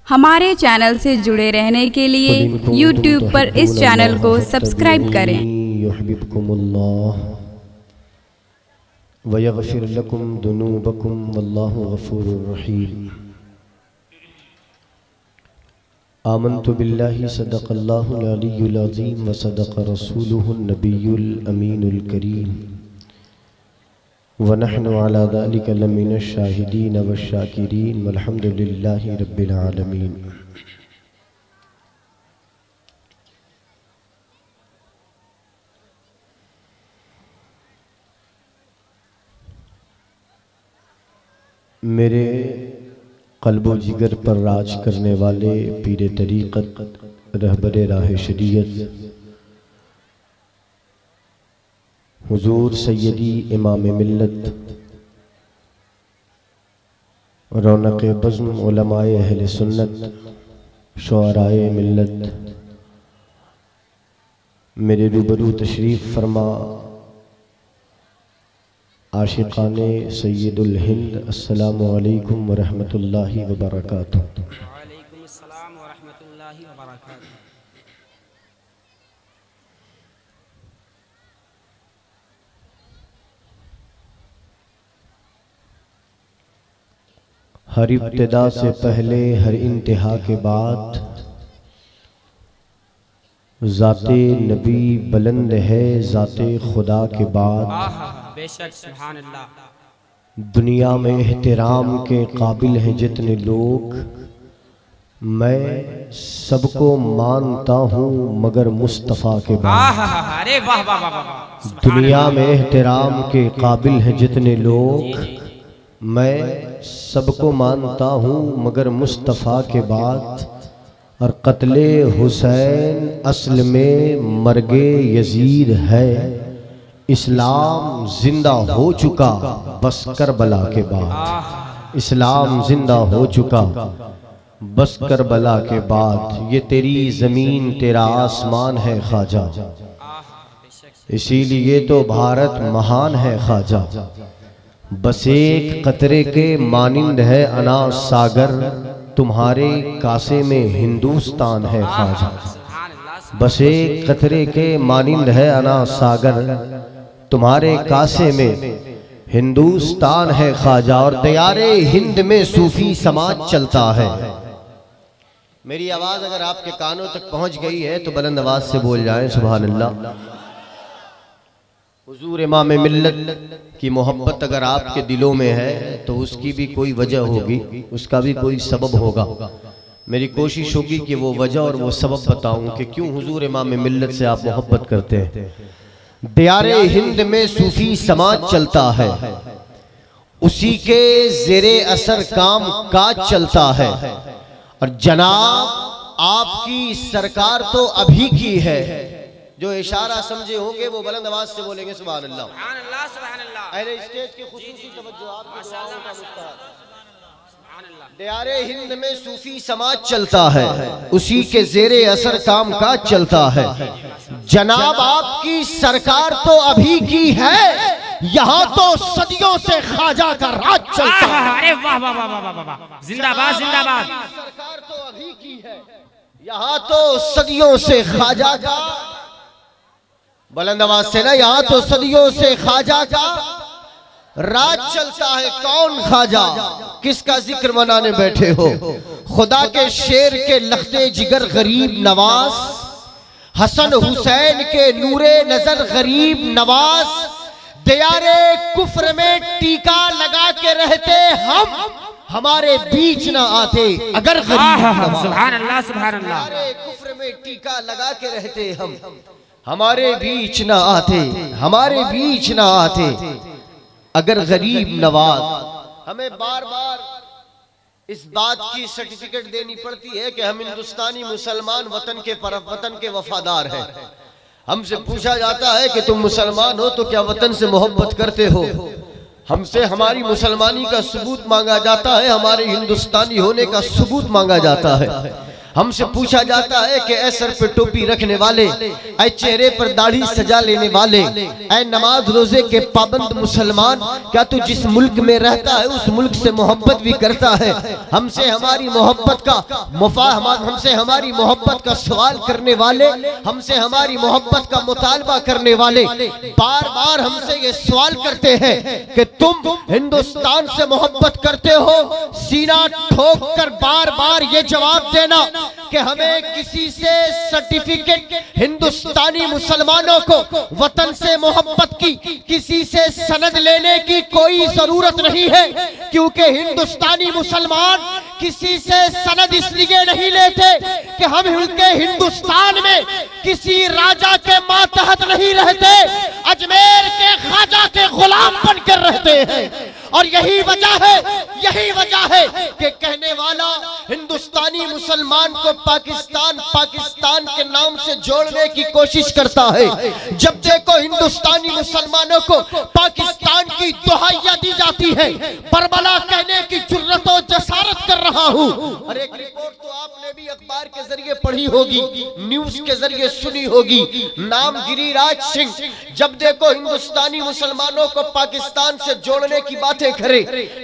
हमारे चैनल से जुड़े रहने के लिए YouTube पर इस चैनल को सब्सक्राइब करें। वयग़फ़िर लकुम दुनूबकुम वल्लाहु गफ़ूरुर रहीम। आमन्तु बिल्लाहि सदक़ल्लाहुल अलियुल अज़ीम व सदक़ रसूलुहुन नबियुल अमीनुल करीम व नहनु अला ज़ालिका लमिनश शाहिदीन व शाकिरीन वल्हम्दुलिल्लाहि रब्बिल आलमीन। मेरे क़ल्बो जिगर पर राज करने वाले पीर तरीक़त रहबर राह शरीयत हुजूर सैयदी इमाम मिल्लत रौनक़ बज़्म उलमाए अहले सुन्नत शुअराए मिल्लत मेरे रूबरू तशरीफ़ फरमा आशिक़ाने सैयदुल हिंद अस्सलामु अलैकुम व रहमतुल्लाहि व बरकातुहू। वालेकुम अस्सलाम व रहमतुल्लाहि व बरकातुहू। हर इब्तिदा से पहले हर इंतहा के बाद ज़ाते नबी बुलंद है, ज़ाते खुदा के बाद बेशक सुभान अल्लाह। दुनिया में एहतराम के काबिल हैं जितने लोग, मैं सबको मानता हूँ मगर मुस्तफ़ा के बाद। अरे वाह वाह वाह वाह। दुनिया में एहतराम के काबिल हैं जितने लोग, मैं सबको मानता हूँ मगर मुस्तफ़ा के बाद। और क़त्ले हुसैन असल में मर्गे यजीद है, इस्लाम जिंदा हो चुका बस करबला के बाद। इस्लाम जिंदा हो चुका बस करबला के बाद। ये तेरी ज़मीन तेरा आसमान है ख्वाजा, इसीलिए तो भारत महान है ख्वाजा। बस एक कतरे के मानिंद है अनाज सागर, तुम्हारे कासे में हिंदुस्तान है ख्वाजा। बस एक कतरे के मानिंद है अनाज सागर, तुम्हारे कासे में हिंदुस्तान है ख्वाजा। और दयारे हिंद में सूफी समाज चलता है। मेरी आवाज अगर आपके कानों तक पहुंच गई है तो बुलंद आवाज से बोल जाएं सुभान अल्लाह। हुजूर इमाम मिल्लत की मोहब्बत अगर आपके दिलों में है तो उसकी भी कोई वजह होगी, उसका भी कोई सबब होगा। मेरी कोशिश होगी कि वो वजह और वो सबब बताऊं कि क्यों हुजूर इमाम मिल्लत से आप मोहब्बत करते हैं। दयारे हिंद में सूफी समाज चलता है, उसी के ज़ेरे असर काम काज चलता है। और जनाब आपकी सरकार तो अभी की है, जो इशारा समझे होंगे वो बुलंद आवाज से बोलेंगे सुभान अल्लाह। सुभान अल्लाह सुभान अल्लाह। अहले स्टेज के खुसूसी तवज्जो आपकी दुआओं का मुस्तहक। सुभान अल्लाह। दयारे हिंद में सूफी समाज चलता है, उसी के ज़ेरे असर काम काज चलता है। जनाब आपकी सरकार तो अभी की है, यहाँ तो सदियों से ख्वाजा का राज चलता है। अरे वाह वाह वाह वाह वाह। जिंदाबाद जिंदाबाद। सरकार तो अभी की है, यहाँ तो सदियों से ख्वाजा का, बुलंद आवाज से ना, यहाँ तो सदियों से ख्वाजा का राज चलता है। कौन ख्वाजा, किसका जिक्र मनाने बैठे हो? खुदा के शेर के लख्ते जिगर गरीब नवाज, हसन हुसैन के नूरे नजर गरीब नवाज। दयारे कुफ्र में टीका लगा के रहते हम, हमारे बीच ना आते अगर गरीब नवाज। सुभान अल्लाह सुभान अल्लाह। दयारे कुफ्र में टीका लगा के रहते हम, हमारे बीच ना आते, हमारे बीच ना आते अगर गरीब नवाज। हमें बार बार इस बात की सर्टिफिकेट देनी पड़ती है कि हम हिंदुस्तानी मुसलमान वतन के वफादार हैं। हमसे पूछा जाता है कि तुम मुसलमान हो तो क्या वतन से मोहब्बत करते हो? हमसे हमारी मुसलमानी का सबूत मांगा जाता है, हमारे हिंदुस्तानी होने का सबूत मांगा जाता है। हमसे पूछा जाता है कि ऐ सर पे टोपी रखने वाले, ऐ चेहरे पर दाढ़ी सजा लेने वाले, ऐ नमाज रोजे के पाबंद मुसलमान, क्या तू जिस मुल्क में रहता है उस मुल्क से मोहब्बत भी करता है? हमसे हमारी मोहब्बत का हमसे हमारी मोहब्बत का सवाल करने वाले, हमसे हमारी मोहब्बत का मुतालबा करने वाले बार बार हमसे ये सवाल करते हैं कि तुम हिंदुस्तान से मोहब्बत करते हो? सीना ठोक कर बार बार ये जवाब देना कि हमें किसी से सर्टिफिकेट, हिंदुस्तानी मुसलमानों को वतन से मोहब्बत की किसी से सनद लेने की कोई जरूरत नहीं है, क्योंकि हिंदुस्तानी मुसलमान किसी से सनद इसलिए नहीं लेते कि हम उनके हिंदुस्तान में किसी राजा के मातहत नहीं रहते, अजमेर के ख्वाजा के गुलाम बनकर रहते हैं। और यही वजह है कि कहने वाला हिंदुस्तानी मुसलमान को पाकिस्तान के नाम से जोड़ने की कोशिश करता है। जब देखो हिंदुस्तानी मुसलमानों को पाकिस्तान की दुहाइयां दी जाती है, बरबला कहने की जुर्रत और जसारत कर रहा हूँ। और एक रिपोर्ट तो आपने भी अखबार के जरिए पढ़ी होगी, न्यूज के जरिए सुनी होगी, नाम गिरिराज सिंह। जब देखो हिंदुस्तानी मुसलमानों को पाकिस्तान से जोड़ने की बातें करे,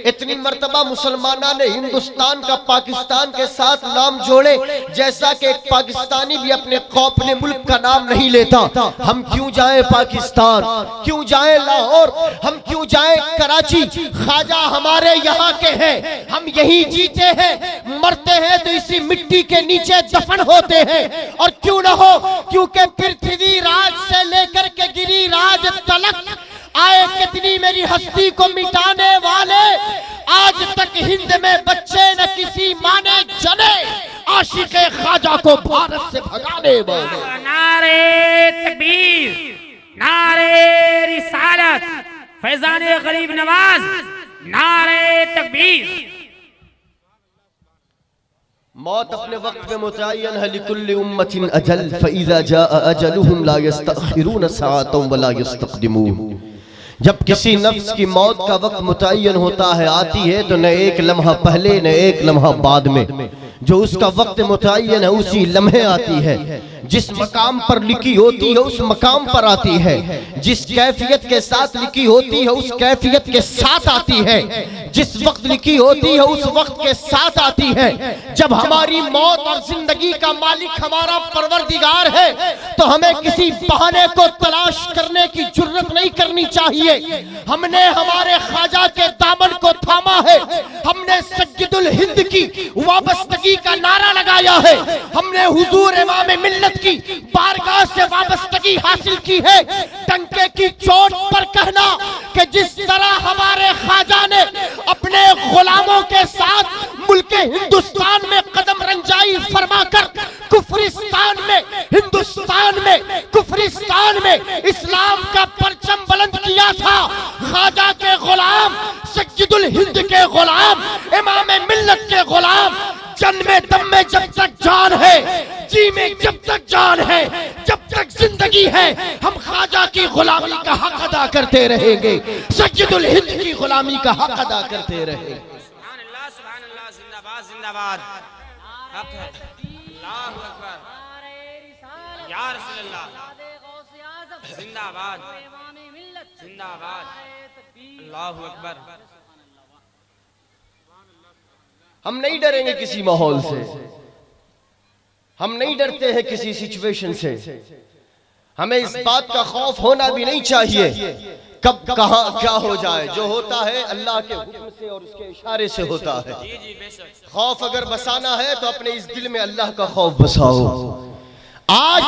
इतनी मर्तबा मुसलमाना ने हिंदुस्तान का पाकिस्तान के साथ नाम जोड़े, जैसा कि एक पाकिस्तानी भी अपने मुल्क का नाम नहीं लेता। हम क्यों जाए पाकिस्तान, क्यों जाए लाहौर, हम क्यों जाए कराची? ख्वाजा हमारे यहाँ के हैं, हम यही जीते हैं, मरते हैं तो इसी मिट्टी के नीचे दफन होते हैं। और क्यों न हो, क्योंकि पृथ्वीराज से लेकर के गिरिराज तलक आए कितनी मेरी हस्ती को मिटाने वाले, आज तक हिंद में बच्चे न किसी माँ ने जने, आशिक़े ख्वाजा को भारत से भगाने वाले। नारे तकबीर, नारे रिसालत, फैज़ाने गरीब नवाज, नारे तकबीर। मौत अपने वक्त में मुतय्यन है, लिकुल्लि उम्मतिन अजल, फइज़ा जाअ अजलुहुम ला यस्तअखिरून सआतन वला यस्तक़दिमून। जब किसी नफ्स की मौत का वक्त मुतय्यन होता है, आती है, तो न एक लम्हा पहले न एक लम्हा बाद में, जो उसका वक्त मुतय्यन है उसी लम्हे आती है। जिस मकाम पर लिखी होती है उस मकाम पर आती है, जिस कैफियत के साथ लिखी होती है उस कैफियत के साथ आती है, जिस वक्त लिखी होती है उस वक्त के साथ आती है। जब हमारी मौत और जिंदगी का मालिक हमारा परवरदिगार है, तो हमें किसी बहाने को तलाश करने की जुर्रत नहीं करनी चाहिए। हमने हमारे ख्वाजा के दामन को थामा है, हमने सज्जिदुल हिंद की वाबस्तगी का नारा लगाया है, हमने हुजूर इमाम मिल्लत की बारगाह से वाबस्तगी हासिल की है। टंके की चोट पर कहना कि जिस तरह हमारे ख्वाजा ने अपने गुलामों के साथ मुल्क हिंदुस्तान में कदम रंजाई फरमाकर कुफरिस्तान में, हिंदुस्तान में, कुफरिस्तान में इस्लाम का परचम बुलंद किया था, ख्वाजा के गुलाम, सज्जिदुल हिंद के गुलाम, इमाम मिल्लत के गुलाम, जन्मे दम में जब तक जान है, जी में जब तक जान है, जब तक जिंदगी है, हम ख्वाजा की गुलामी का हक अदा करते रहेंगे, सज्जिदुल हिंद की गुलामी का हक अदा करते रहेंगे। सुभान अल्लाह, जिंदाबाद जिंदाबाद, अल्लाहु अकबर, या रसूल अल्लाह, जिंदाबाद जिंदाबाद, अल्लाहु अकबर। हम नहीं डरेंगे किसी माहौल से, हम नहीं डरते हैं किसी सिचुएशन से, हमें इस बात का खौफ होना भी नहीं चाहिए कब कहां क्या हो जाए। जो होता है अल्लाह के हुक्म से और उसके इशारे से होता है। खौफ अगर बसाना है तो अपने इस दिल में अल्लाह का खौफ बसाओ। आज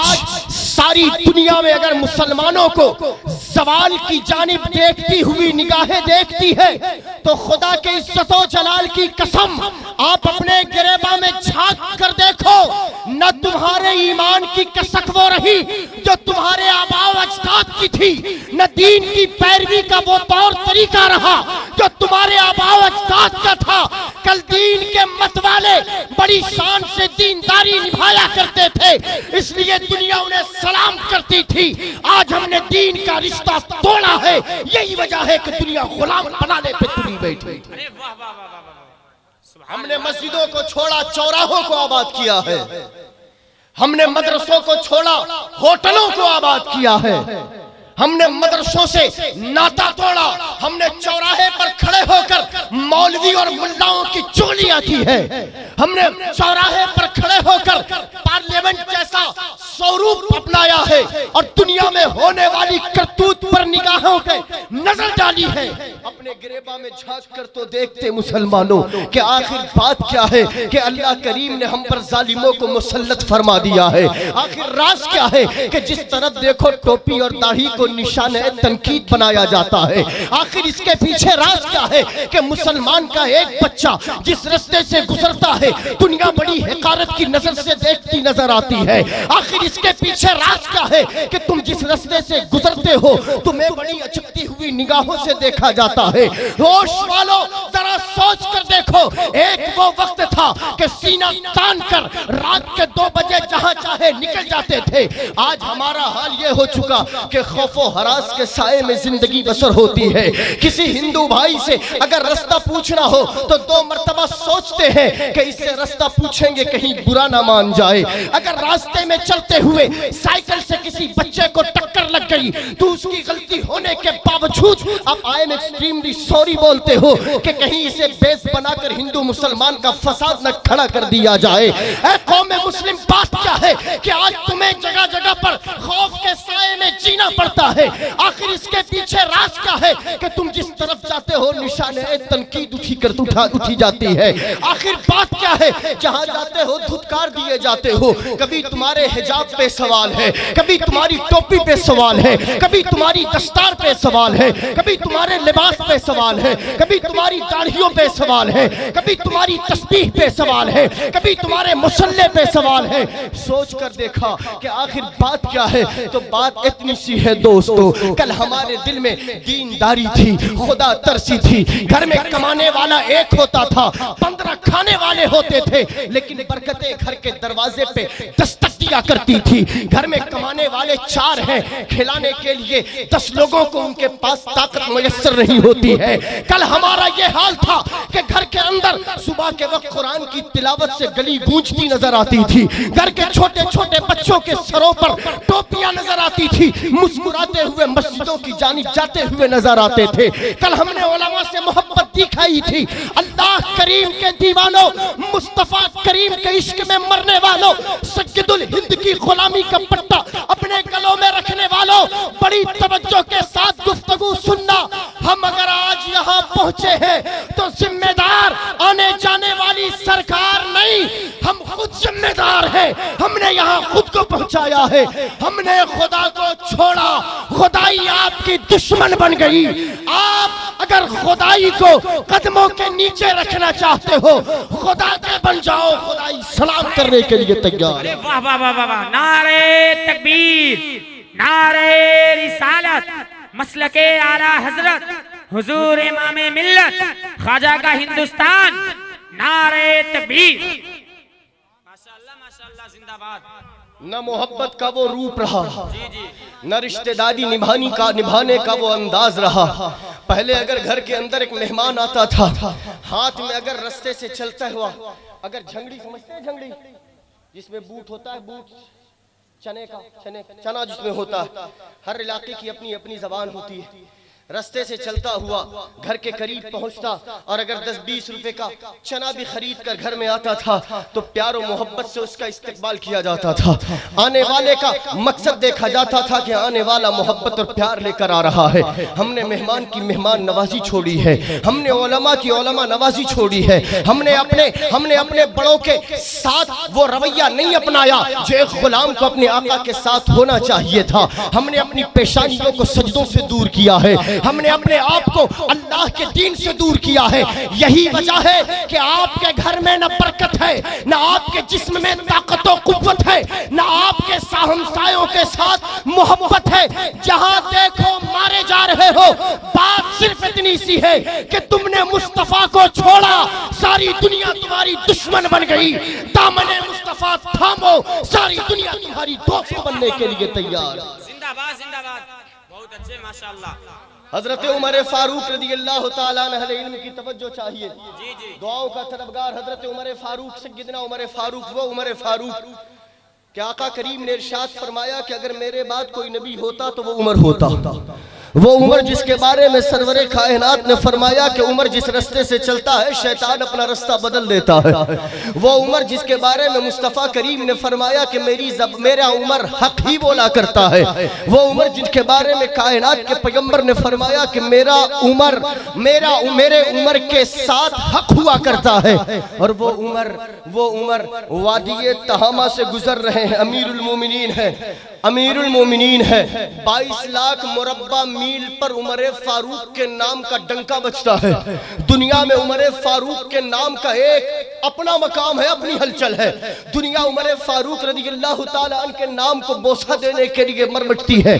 सारी दुनिया में अगर मुसलमानों को सवाल की जानिब देखती हुई निगाहें देखती है, तो खुदा के इज्जतो जलाल की कसम, आप अपने गिरेबा में झांक कर देखो, न तुम्हारे ईमान की कसक वो रही जो तुम्हारे आबाओ अजदाद की थी, न दीन की पैरवी का वो तौर तरीका रहा जो तुम्हारे आबाओ अजदाद का था। कल दीन के मतवाले बड़ी शान से दीनदारी निभाया करते थे, इसलिए दुनिया उन्हें सलाम करती थी। आज हमने दीन का रिश्ता तोड़ा है, यही वजह है कि दुनिया गुलाम बनाने पे तुली बैठी। अरे वाह वाह वाह वाह वाह, हमने मस्जिदों को छोड़ा, चौराहों को आबाद किया है। हमने मदरसों को छोड़ा, होटलों को आबाद किया है। हमने मदरसों से नाता तोड़ा, हमने चौराहे पर खड़े होकर मौलवी और मुल्लाओं की चुगलियां की है। हमने चौराहे पर खड़े होकर पार्लियामेंट जैसा स्वरूप अपनाया है और दुनिया में होने वाली करतूत पर निगाहों के नजर डाली है। अपने गिरेबा में झांक कर तो देखते मुसलमानों कि आखिर बात क्या है कि अल्लाह करीम ने हम पर जालिमों को मुसल्लत फरमा दिया है। आखिर राज क्या है कि जिस तरफ देखो टोपी और दाढ़ी को निशाने तनकीद बनाया जाता है। आखिर इसके पीछे राज क्या है कि मुसलमान का एक बच्चा जिस रास्ते से गुजरता है दुनिया बड़ी हकारत की नजर से देखती नजर आती है। आखिर इसके पीछे राज क्या है कि तुम जिस रास्ते से गुजरते हो तुम्हें बड़ी अचकती हुई निगाहों से देखा जाता है। होश वालों जरा सोच कर देखो, एक वो वक्त था कि सीना तान कर रात के 2 बजे जहां चाहे निकल जाते थे। आज हमारा हाल ये हो चुका कि खौफो हरास के साए में जिंदगी बसर होती है। किसी हिंदू भाई से अगर रास्ता पूछना हो तो 2 मर्तबा सोचते हैं कि इससे रास्ता पूछेंगे कहीं बुरा ना मान जाए। अगर रास्ते में चलते हुए साइकिल से किसी बच्चे को टक्कर लग गई तो उसकी गलती होने के बावजूद आप आई एम एक्सट्रीमली सॉरी बोलते हो कि कहीं इसे बेस बनाकर हिंदू मुसलमान का फसाद न खड़ा कर दिया जाए। ऐ कौम मुस्लिम, बात क्या है कि आज तुम्हें जगह जगह पर खौफ के साए में जीना पड़ता है। आखिर इसके पीछे राज क्या है कि तुम जिस तरफ जाते हो निशाने तनकीद उठी जाती है। आखिर बात क्या है, जहां जाते हो धुतकार दिए जाते हो। कभी तुम्हारे हिजाब पे सवाल है, कभी तुम्हारी टोपी पे सवाल है, कभी तुम्हारी दस्तार पे सवाल है, कभी तुम्हारे लिबास पे सवाल है, कभी तुम्हारी दाढ़ियों पे सवाल है, कभी तुम्हारी तस्बीह पे सवाल है, कभी तुम्हारे मुसल्ले पे सवाल है। सोच कर देखा कि आखिर बात क्या है, तो बात इतनी सी है दोस्तों, कल हमारे दिल में दीनदारी थी, खुदा तरसी थी। घर में कमाने वाला एक होता था, 15 खाने वाले होते थे, लेकिन बरकतें घर के दरवाजे पे दस्तक दिया करती थी। घर में कमाने वाले 4 हैं, खिलाने के लिए 10 लोगों को उनके पास ताकत मुयस्सर नहीं होती है। कल हमारा ये हाल था कि घर के अंदर सुबह के वक्त कुरान की तिलावत से गली गूंजती नजर आती थी। घर के छोटे छोटे बच्चों के सरों पर टोपियां नजर आती थी, मुस्कुराते हुए मस्जिदों की जानिब जाते हुए नजर आते थे। कल हमने उलमा से मोहब्बत दिखाई थी। अल्लाह करीम के दीवानों, मुस्तफा करीम के इश्क में मरने वालों, सज्जदुल हिंद की गुलामी का पट्टा अपने गलों में रखने वालों, बड़ी तवज्जो के साथ गुफ्तगू सुनना। हम अगर आज यहाँ पहुंचे हैं तो जिम्मेदार आने जाने वाली सरकार नहीं, हम खुद जिम्मेदार हैं। हमने यहाँ खुद को पहुंचाया है, हमने खुदा को छोड़ा, खुदाई आपकी दुश्मन बन गई। आप अगर खुदाई को कदमों के नीचे रखना चाहते हो, खुदा के बन जाओ, खुदाई सलाम करने के लिए तैयार। अरे वाह वाह वाह वाह, नारे तकबीर, नारे रिसालत, मसलके आला हजरत हुजूर इमामे मिल्लत ख्वाजा का हिंदुस्तान, नारे तकबीर। माशाअल्लाह माशाअल्लाह, जिंदाबाद। न मोहब्बत का वो रूप रहा, न रिश्तेदारी निभाने का वो अंदाज रहा। पहले अगर घर के अंदर एक मेहमान आता था, हाथ में अगर रास्ते से चलता हुआ अगर झंगड़ी, समझते हैं झंगड़ी जिसमें बूट होता है, बूट चना जिसमें होता है, हर इलाके की अपनी अपनी जबान होती है। रास्ते से चलता हुआ घर के करीब पहुंचता और अगर 10-20 रुपए का चना भी खरीद कर घर में आता था तो प्यार और मोहब्बत से उसका इस्तकबाल किया जाता था। आने वाले का मकसद देखा जाता था कि आने वाला मोहब्बत और प्यार लेकर आ रहा है। हमने मेहमान की मेहमान नवाजी छोड़ी है, हमने उलमा की उलमा नवाजी छोड़ी है। हमने अपने बड़ों के साथ वो रवैया नहीं अपनाया जो एक गुलाम को अपने आका के साथ होना चाहिए था। हमने अपनी पेशानियों को सजदों से दूर किया है, हमने अपने आप को अल्लाह के दीन से दूर किया है। यही वजह है कि आपके घर में न बरकत है, न आपके जिस्म में ताकत और कुव्वत है, न आपके हमसायों के साथ मोहब्बत है। जहां देखो मारे जा रहे हो। बात सिर्फ इतनी सी है कि तुमने मुस्तफा को छोड़ा, सारी दुनिया तुम्हारी दुश्मन बन गई। दामने मुस्तफा थामो, सारी दुनिया तुम्हारी दोस्त बनने के लिए तैयार। जिंदाबाद जिंदाबाद, बहुत अच्छे माशाअल्लाह। हजरत उमर फारूक रज़ियल्लाहु ताला अन्हु इल्म की तवज्जो चाहिए। दुआओं का तलबगार हजरत उमर फारूक सय्यदना उमर फारूक, वो उमर फारूक कि आका करीम ने इरशाद फरमाया कि अगर मेरे बाद कोई नबी होता तो वो उमर होता। वो उमर जिसके बारे में सरवरे कायनात ने फरमाया कि उमर जिस रास्ते से चलता है शैतान अपना रास्ता बदल देता है। वो उमर जिसके बारे में मुस्तफ़ा करीम ने फरमाया कि मेरा उमर हक ही बोला करता है। वो उमर जिसके बारे में कायनात के पैगंबर ने फरमाया कि मेरे उमर के साथ हक हुआ करता है। और वो उमर वादी तहामा से गुजर रहे हैं, अमीरुल मोमिनीन है। 22 लाख मुरब्बा मील पर उमर फारूक के नाम का डंका बजता है। दुनिया में उमर फारूक के नाम का एक अपना मकाम है, अपनी हलचल है। दुनिया उमर फारूक रज़ियल्लाहु ताला अन्हु के नाम को बोसा देने के लिए मरमटती है।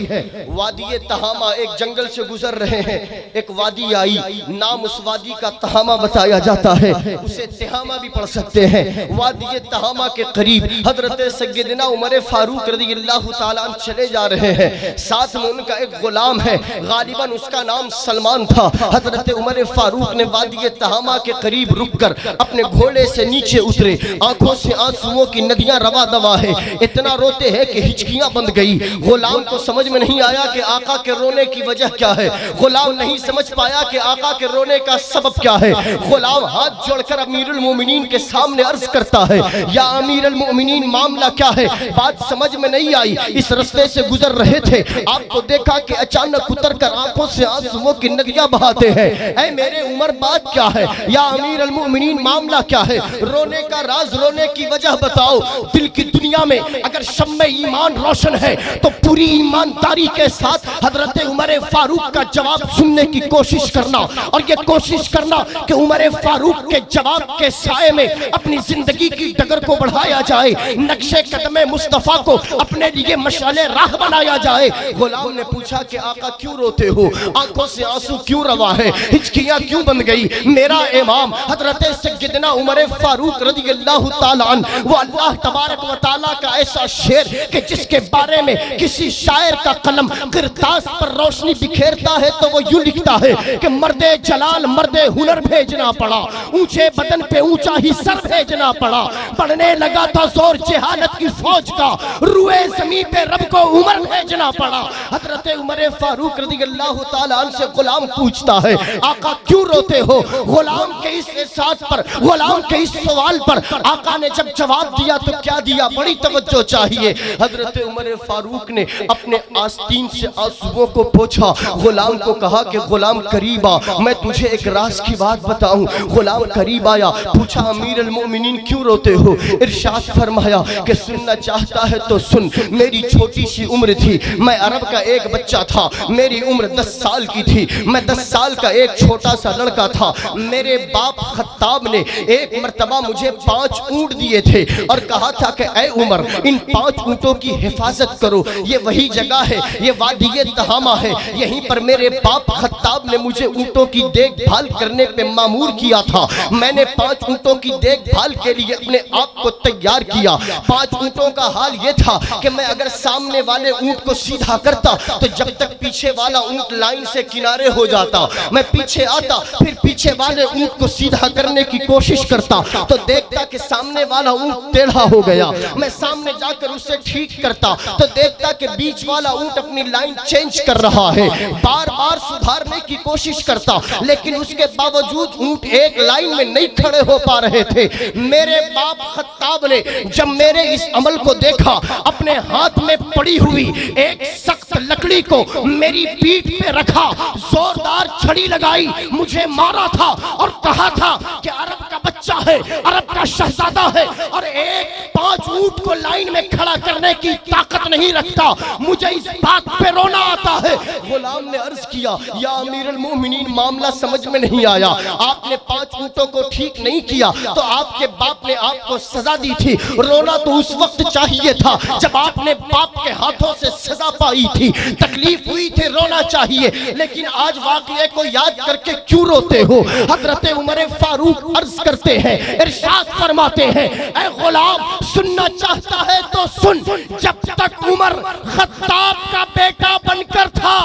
वादी तहामा, एक जंगल से गुजर रहे हैं, एक वादी आई, नाम उस वादी का तहामा बताया जाता है, उसे तिहामा भी पढ़ सकते हैं। वादी तहामा के करीब हजरत सय्यदना उमर फारूक रज़ियल्लाहु ताला अन्हु चले जा रहे हैं। साथ में उनका एक गुलाम है, गालिबन उसका नाम सलमान था। हजरत उमर फारूक ने वादी तहामा के करीब रुककर अपने घोड़े से नीचे उतरे। आंखों से आंसुओं की नदियां रवा दवा है, इतना रोते हैं कि हिचकियां बंध गई। गुलाम को समझ में नहीं आया कि आका के रोने की वजह क्या है। गुलाम नहीं समझ पाया कि आका के रोने का सबब क्या है। गुलाम हाथ जोड़कर अमीरुल मोमिनीन के सामने अर्ज करता है, या अमीरुल मोमिनीन मामला क्या है। बात समझ में नहीं आई। इस रास्ते से गुजर रहे थे, आपको देखा कि अचानक उतरकर आंखों से आंसुओं की नदियां बहाते हैं। ऐ मेरे उमर बात क्या है, या अमीरुल मोमिनीन मामला क्या है। रोने का राज, रोने की वजह बताओ। दिल की दुनिया में अगर शम्मे ईमान रोशन है तो पूरी ईमानदारी के साथ हजरत उमर फारूक का जवाब सुनने की कोशिश करना, और ये कोशिश करना कि उमर फारूक के जवाब के साए में अपनी जिंदगी की डगर को बढ़ाया जाए, नक्शे कदम मुस्तफा को अपने लिए मशाले राह बनाया जाए। गुलाम ने पूछा कि आका क्यों रोते हो, आंखों से आंसू क्यों रवा है, हिचकियां क्यों बन गई। मेरा इमाम हजरत सय्यदना उमर फारूक रज़ियल्लाहु ताला अन्हु, वो अल्लाह तबारक व तआला का ऐसा शेर कि जिसके बारे में किसी शायर का कलम किरतास पर रोशनी बिखेरता है तो वो यूं लिखता है कि मर्दे जलाल मर्दे हुनर भेजना पड़ा, ऊंचे बदन पे ऊंचा ही सर भेजना पड़ा। बढ़ने लगा था जोर जहालत की फौज का, रुए ज़मीं पे रब को उमर भेजना पड़ा। हजरत उमर फारूक रज़ियल्लाहु ताला अन्हु से गुलाम पूछता है, आका क्यों रोते हो। गुलाम के इस इरशाद पर, गुलाम के इस सवाल पर आका ने जब जवाब दिया तो क्या दिया, बड़ी तवज्जो चाहिए। हजरत उमर फारूक ने अपने आस्तीन से आंसुओं को पोंछा। गुलाम को कहा कि गुलाम करीब आ, मैं तुझे एक राज की बात बताऊं। गुलाम करीब आया, पूछा अमीरुल मोमिनीन क्यों रोते हो। इरशाद फरमाया कि सुनना चाहता है तो सुन। मेरी छोटी सी उम्र थी, मैं अरब का एक बच्चा था, मेरी उम्र 10 साल की थी। मैं 10 साल का एक छोटा सा लड़का था। मेरे बाप खत्ताब ने एक मर्तबा मुझे 5 ऊंट दिए थे और कहा था कि ऐ उमर, इन 5 ऊंटों की हिफाजत करो। ये वही जगह है, ये वादी तहामा है, यहीं पर मेरे बाप खत्ताब ने मुझे ऊंटों की देखभाल करने पे मामूर किया था। मैंने 5 ऊंटों की देखभाल के लिए अपने आप को तैयार किया। 5 ऊंटों का हाल ये था कि मैं अगर सामने वाले ऊंट को सीधा करता तो जब तक पीछे वाला ऊंट लाइन से किनारे हो जाता, मैं पीछे आता, फिर पीछे वाले ऊंट को सीधा करने की कोशिश करता तो देखता कि सामने वाला ऊंट टेढ़ा हो गया। मैं सामने जाकर उसे ठीक करता तो देखता कि बीच वाला ऊंट अपनी लाइन चेंज कर रहा है। बार बार सुधारने की कोशिश करता, लेकिन उसके बावजूद ऊंट एक लाइन में नहीं खड़े हो पा रहे थे। मेरे बाप खत्ताब ने जब मेरे इस अमल को देखा, अपने हाथ में पड़ी हुई एक सख्त लकड़ी को मेरी पीठ पे रखा, जोरदार छड़ी लगाई, मुझे मारा था और कहा था कि अरब का बच्चा है, अरब का शहजादा है और एक 5 ऊंट को लाइन में खड़ा करने की ताकत नहीं रखता। मुझे इस बात पे रोना आता है। गुलाम ने अर्ज किया, या अमीरुल मोमिनीन मामला समझ में नहीं आया। आपने 5 ऊंटों को ठीक नहीं किया तो आपके बाप ने आपको सजा दी थी। रोना तो उस वक्त चाहिए था जब आपने बाप के हाथों से सजा पाई थी, तकलीफ हुई थी, रोना चाहिए। लेकिन आज वाक़ये को याद करके क्यों रोते हो। हजरत उमर फारूक अर्ज करते हैं, इरशाद फरमाते हैं, ऐ गुलाम सुनना चाहता है तो सुन। जब तक उमर खत्ताब का बेटा बनकर था,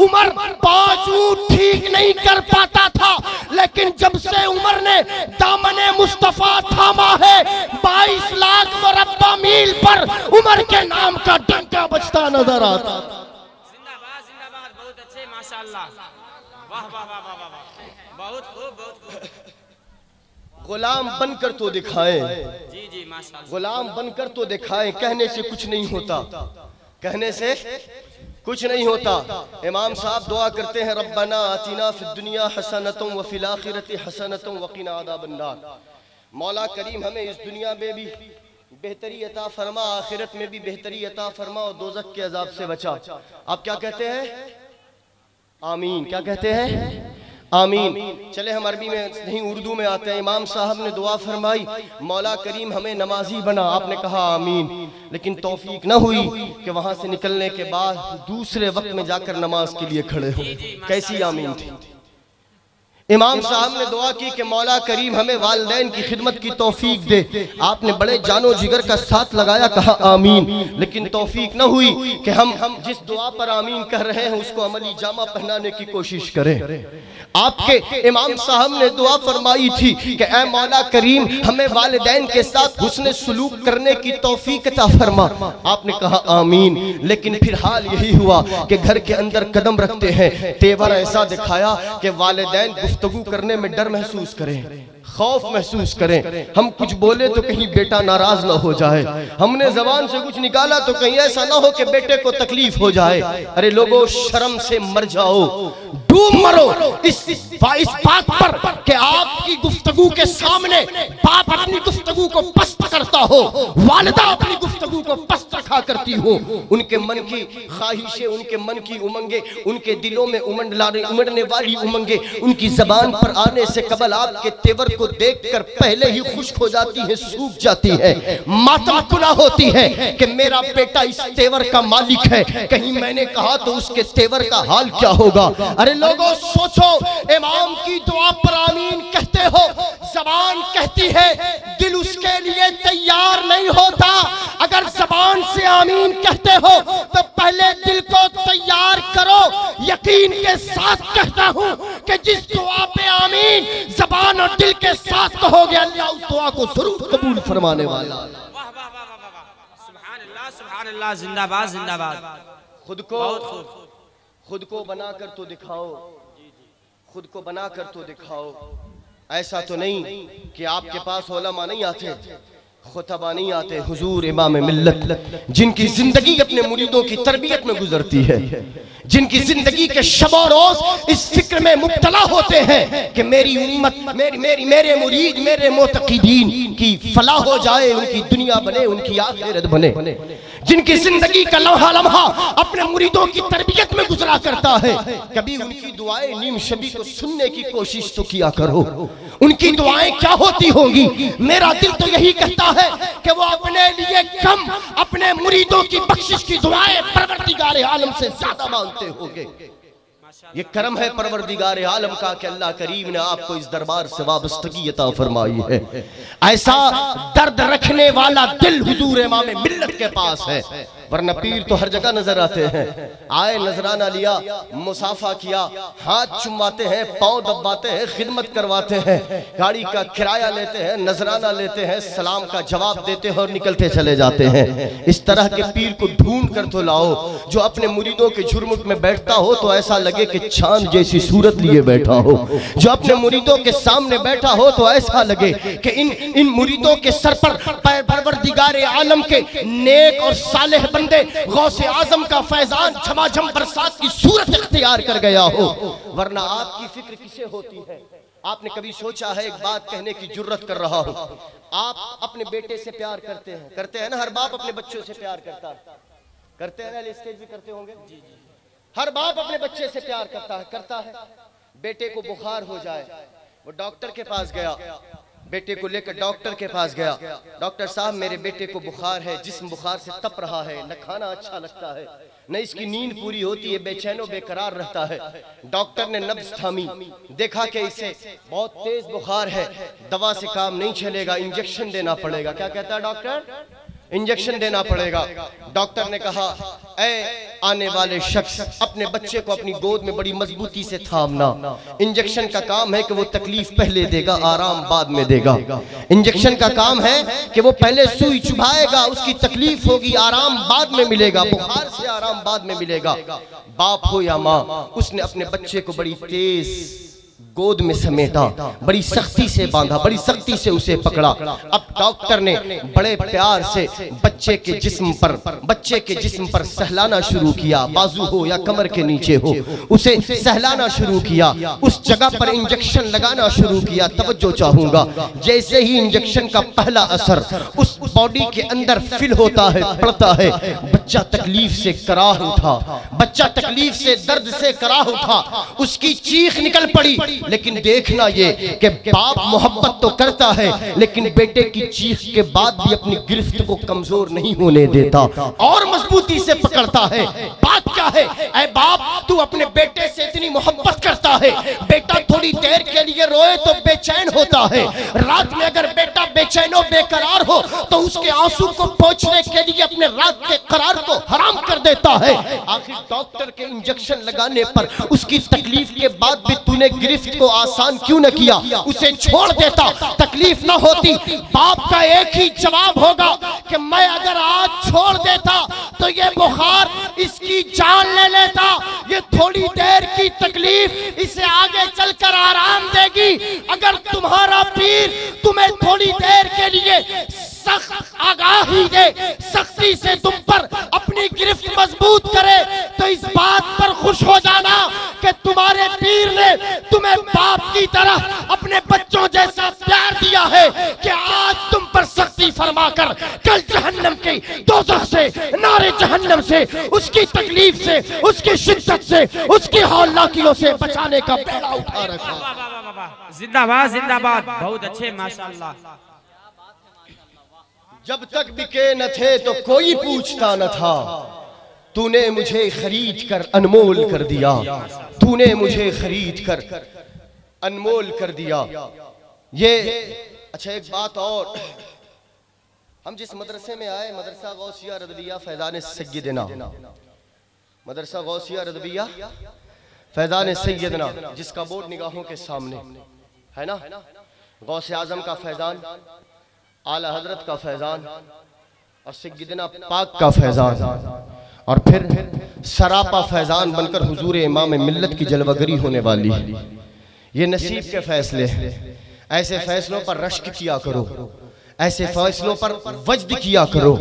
उमर बाजू ठीक नहीं कर पाता था, लेकिन जब से उमर ने दामने मुस्तफा थामा है 22 लाख मुरब्बा मील पर उमर के नाम का डंका बजता नजर आता। जिंदाबाद जिंदाबाद, बहुत अच्छे माशाअल्लाह, वाह वाह वाह वाह वाह, बहुत खूब बहुत खूब। गुलाम बनकर तो दिखाएं, जी जी माशाअल्लाह, गुलाम बनकर तो दिखाएं, कहने से कुछ नहीं होता, कहने से कुछ नहीं होता। इमाम साहब दुआ करते हैं रब्बना आतिना फिद दुनिया हसनतुम व फिल आखिरति हसनतुम व क़िना अज़ाबन्नार। मौला करीम हमें इस दुनिया में भी बेहतरी अता फरमा, आखिरत में भी बेहतरी अता फरमा और दोज़ख के अजाब से बचा। आप क्या कहते हैं? आमीन। क्या कहते हैं? आमीन। चले हम अरबी में नहीं उर्दू में आते हैं। इमाम साहब ने दुआ फरमाई मौला करीम हमें नमाजी बना, आपने कहा आमीन, लेकिन तौफीक न हुई कि वहां से निकलने के बाद दूसरे वक्त में जाकर नमाज के लिए खड़े हो। कैसी आमीन थी? इमाम साहब ने दुआ की कि मौला करीम हमें वालिदैन की खिदमत की तौफीक दे, आपने बड़े जानो जिगर का साथ लगाया, कहा आमीन, लेकिन तौफीक न हुई कि हम जिस दुआ पर आमीन कर रहे हैं उसको अमली जामा पहनाने की कोशिश करें। आपके इमाम साहब ने दुआ फरमाई थी कि ऐ मौला करीम हमें वालिदैन के साथ हुस्न सुलूक करने की तौफीक अता फरमा, आपने कहा आमीन, लेकिन फिर हाल यही हुआ कि घर के अंदर कदम रखते हैं तेवर ऐसा दिखाया कि वालिदैन गुफ्तगू करने में डर महसूस करें, खौफ महसूस करें। हम कुछ बोले तो कहीं बेटा नाराज ना हो जाए, हमने जबान से कुछ निकाला तो कहीं ऐसा ना हो कि बेटे को तकलीफ हो जाए। अरे लोगों शर्म से मर जाओ, डूब मरो इस बात पर कि आपकी गुफ्तगू के सामने बाप अपनी गुफ्तगू को पस्त करता हो, वालिदा अपनी गुफ्तगू को पस्त रखा करती हो। उनके मन की ख्वाहिशें, उनके मन की उमंगे, उनके दिलों में उमड़ने वाली उमंगे उनकी जबान पर आने से कबल आपके तेवर को देखकर पहले ही खुश्क हो जाती है, सूख जाती है, मातम कुना होती है कि मेरा बेटा इस तेवर का मालिक है, कहीं मैंने कहा तो उसके तेवर का हाल क्या होगा। अरे लोगों सोचो, इमाम की दुआ पर आमीन कहते हो, जबान कहती है, दिल उसके लिए तैयार नहीं होता। अगर जबान से आमीन कहते हो तो पहले दिल को तैयार करो। यकीन के साथ कहता हूं कि जिस दुआ पे आमीन जबान और दिल के साथ कहोगे अल्लाह उस दुआ को जरूर कबूल फरमाने वाला। वाह वाह वाह वाह वाह, सुभान अल्लाह सुभान अल्लाह, जिंदाबाद जिंदाबाद। खुद को बनाकर तो दिखाओ, खुद को बनाकर तो दिखाओ। ऐसा तो नहीं कि आपके पास उलमा नहीं आते, खुतबा नहीं आते, हुजूर इमाम मिल्लत जिनकी जिंदगी अपने मुरीदों की तरबियत में गुजरती है, जिनकी जिंदगी के शबो रोज इस फिक्र में मुब्तला होते हैं कि मेरी उम्मत, मेरे मुरीद, मेरे मोतकीदीन की फलाह हो जाए, उनकी दुनिया बने, उनकी आखिरत बने, जिनकी जिंदगी का लम्हा लम्हा अपने मुरीदों की तरबियत में गुजरा करता है। कभी उनकी दुआएं नीम शबी को सुनने की कोशिश तो किया करो, उनकी दुआएं क्या होती होंगी। मेरा दिल तो यही कहता है कि वो अपने लिए कम, अपने मुरीदों की बख्शिश की दुआएं परवरदिगार आलम से ज्यादा मांगते होंगे। ये करम है परवरदिगार आलम का कि अल्लाह करीम ने आपको इस दरबार से वाबस्तगी अता फरमाई है। ऐसा दर्द रखने वाला दिल हुजूर इमाम मिल्लत के पास है, वरना पीर तो हर जगह नजर आते हैं। आए नजराना लिया, मुसाफा किया, हाथ चुमाते हैं, पांव दबाते हैं, खिदमत करवाते हैं, गाड़ी का किराया लेते हैं, नजराना लेते हैं, सलाम का जवाब देते हैं और निकलते चले जाते हैं। इस तरह के पीर को ढूंढ कर तो लाओ जो अपने मुरीदों के झुरमुट में बैठता हो तो ऐसा लगे कि चांद जैसी सूरत लिए बैठा हो, जो अपने मुरीदों के सामने बैठा हो तो ऐसा लगे कि इन मुरीदों के सर पर परवरदिगार आलम के नेक और सालेह बंदे गौसे आजम का फैजान झमाझम बरसात की सूरत इख्तियार कर गया हो। वरना आपकी फिक्र किसे होती है? आपने कभी सोचा है? एक बात कहने की जुर्रत कर रहा हूं, आप अपने बेटे से प्यार करते हैं ना? हर बाप अपने बच्चों से प्यार करते हैं ना? स्टेज भी करते होंगे। हर बाप अपने बच्चे से प्यार करता है। बेटे को बुखार हो जाए, वो डॉक्टर के पास गया, बेटे को लेकर डॉक्टर के पास गया, डॉक्टर साहब मेरे बेटे को बुखार है, जिस्म बुखार से तप रहा है, न खाना अच्छा लगता है, न इसकी नींद पूरी होती है, बेचैनो बेकरार रहता है। डॉक्टर ने नब्ज थामी, देखा कि इसे बहुत तेज बुखार है, दवा से काम नहीं चलेगा, इंजेक्शन देना पड़ेगा। क्या कहता है डॉक्टर? इंजेक्शन देना पड़ेगा। डॉक्टर ने कहा, ऐ आने वाले शख्स, अपने बच्चे को अपनी गोद में बड़ी मजबूती से थामना। इंजेक्शन का काम है कि वो तकलीफ पहले देगा, आराम बाद में देगा। इंजेक्शन का काम है कि वो पहले सुई चुभाएगा, उसकी तकलीफ होगी, आराम बाद में मिलेगा, बुखार से आराम बाद में मिलेगा। बाप हो या माँ, उसने अपने बच्चे को बड़ी तेज गोद में समेटा, बड़ी सख्ती से बांधा, बड़ी सख्ती से उसे पकड़ा। अब डॉक्टर ने बड़े प्यार से बच्चे के जिस्म पर सहलाना शुरू किया, बाजू हो या कमर के नीचे हो, उसे सहलाना शुरू किया, उस जगह पर इंजेक्शन लगाना शुरू किया। तवज्जो चाहूंगा, जैसे ही इंजेक्शन का पहला असर उस बॉडी के अंदर फिल होता है, पड़ता है, बच्चा तकलीफ से कराह उठा, बच्चा तकलीफ से दर्द से कराह उठा, उसकी चीख निकल पड़ी। लेकिन देखना ये कि बाप मोहब्बत तो करता है, लेकिन बेटे की चीख के बाद भी अपनी गिरफ्त को कमजोर नहीं होने देता और मजबूती से पकड़ता है। बात क्या है? ऐ बाप, तू अपने बेटे से इतनी मोहब्बत करता है, बेटा थोड़ी देर के लिए रोए तो बेचैन होता है। रात में अगर बेटा बेचैन हो, बेकरार हो, तो उसके आंसू को पोंछने के लिए अपने रात के करार को हराम कर देता है। आखिर डॉक्टर के इंजेक्शन लगाने पर उसकी तकलीफ के बाद भी तूने गिरफ्त को आसान क्यों न किया? उसे छोड़ देता, तकलीफ ना होती। बाप का एक ही जवाब होगा कि मैं अगर आज छोड़ देता तो ये बुखार इसकी जान ले लेता, ये थोड़ी देर की तकलीफ इसे आगे चलकर आराम देगी। अगर तुम्हारा पीर तुम्हें थोड़ी देर के लिए सख्त आगाही दे, सख्ती से तुम पर अपनी गिरफ्त मजबूत करे, तो इस बात पर खुश हो जाना कि तुम्हारे पीर ने तुम्हें बाप की तरह अपने बच्चों जैसा प्यार दिया है कि आज तुम पर सख्ती फरमाकर कल जहन्नम के दोज़ख से, नारे जहन्नम से, उसकी तकलीफ से, उसकी शिद्दत से, उसकी हौलनाकियों से बचाने का बेड़ा उठा रखा। जिंदाबाद जिंदाबाद, बहुत अच्छे माशाअल्लाह। जब तक बिके न थे तो कोई पूछता न था, तूने मुझे खरीद कर अनमोल कर दिया, तूने मुझे खरीद कर अनमोल कर दिया। ये अच्छा, एक बात और, हम जिस मदरसे में आए, मदरसा गौसिया रदविया फैजान सैयदना, मदरसा गौसिया रदविया फैजान सैयदना, जिसका बोर्ड निगाहों के सामने है ना, गौसे आजम का फैजान, आला हजरत का फैजान और सैयदना पाक का फैजान, और फिर सरापा फैजान बनकर हुजूर इमाम मिल्लत की जलवागरी होने वाली है। ये नसीब के फैसले हैं। ऐसे फैसलों पर रश्क किया करो, ऐसे फैसलों पर वज्द किया करो,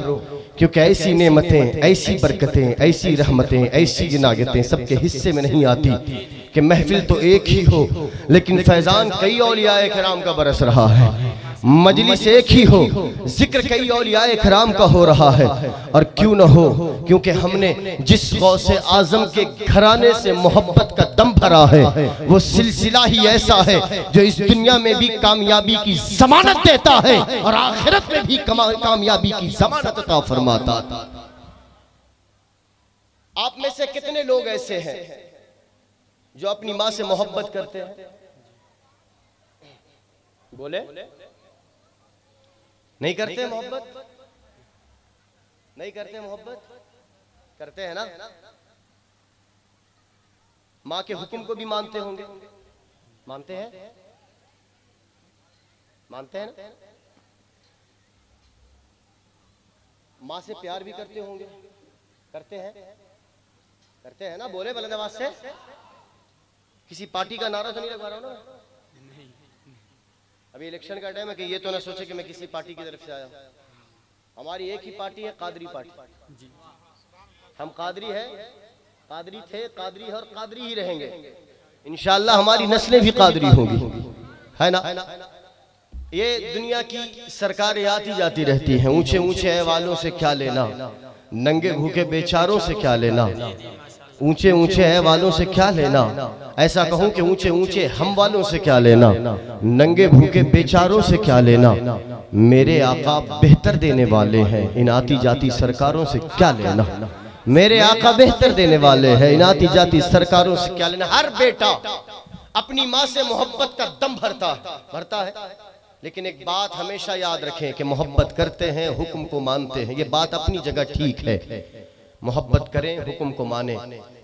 क्योंकि ऐसी नेमतें, ऐसी बरकतें, ऐसी रहमतें, ऐसी जिनागतें सबके हिस्से में नहीं आती कि महफिल तो एक ही हो, लेकिन फैजान कई औलियाए किराम का बरस रहा है, मजलिस एक ही हो, जिक्र कई औलियाए किराम का हो रहा है। और क्यों न हो, क्योंकि हमने जिस गौसे आजम के घराने से मोहब्बत का दम भरा है, वो सिलसिला ही ऐसा है जो इस दुनिया में भी कामयाबी की जमानत देता है और आखिरत में भी कामयाबी की जमानत अता फरमाता। आप में से कितने लोग ऐसे हैं जो अपनी माँ से मोहब्बत करते हैं? बोले नहीं करते मोहब्बत? नहीं करते मोहब्बत? करते हैं ना? माँ के हुक्म को भी मानते होंगे, मानते हैं? मानते हैं? माँ से प्यार भी करते होंगे, करते हैं? करते हैं ना? बोले बुलंद आवाज से। किसी पार्टी का नारा तो नहीं लगवा रहा हूं ना? अभी इलेक्शन का टाइम है कि ये तो ना सोचे कि मैं किसी पार्टी की तरफ से आया। हमारी एक ही पार्टी है, कादरी पार्टी। हम कादरी है, कादरी थे, कादरी है और कादरी ही रहेंगे। इंशाअल्लाह हमारी नस्लें भी कादरी होंगी, है ना? ये दुनिया की सरकारें आती जाती रहती हैं, ऊंचे ऊंचे अहवालों से क्या लेना, नंगे भूखे बेचारों से क्या लेना, ऊंचे ऊंचे है वालों से क्या लेना, ऐसा कहूं कि ऊंचे ऊंचे हम वालों से क्या लेना, नंगे भूखे बेचारों से क्या लेना, मेरे आका बेहतर देने वाले हैं, इन आती जाती सरकारों से क्या लेना, मेरे आका बेहतर देने वाले हैं, इन आती जाती सरकारों से क्या लेना। हर बेटा अपनी माँ से मोहब्बत का दम भरता है, लेकिन एक बात हमेशा याद रखें कि मोहब्बत करते हैं, हुक्म को मानते हैं, ये बात अपनी जगह ठीक है। मोहब्बत करें, हुक्म को माने,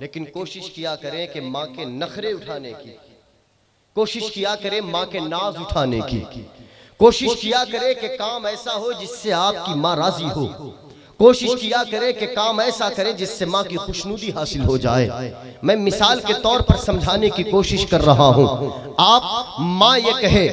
लेकिन कोशिश किया करें कि माँ के नखरे उठाने की, कोशिश किया करें माँ के नाज उठाने की, कोशिश किया करे कि काम ऐसा हो जिससे आपकी माँ राजी हो, कोशिश किया करे कि काम ऐसा करे जिससे माँ की खुशनुदी हासिल हो जाए। मैं मिसाल के तौर पर समझाने की कोशिश कर रहा हूँ। आप माँ ये कहे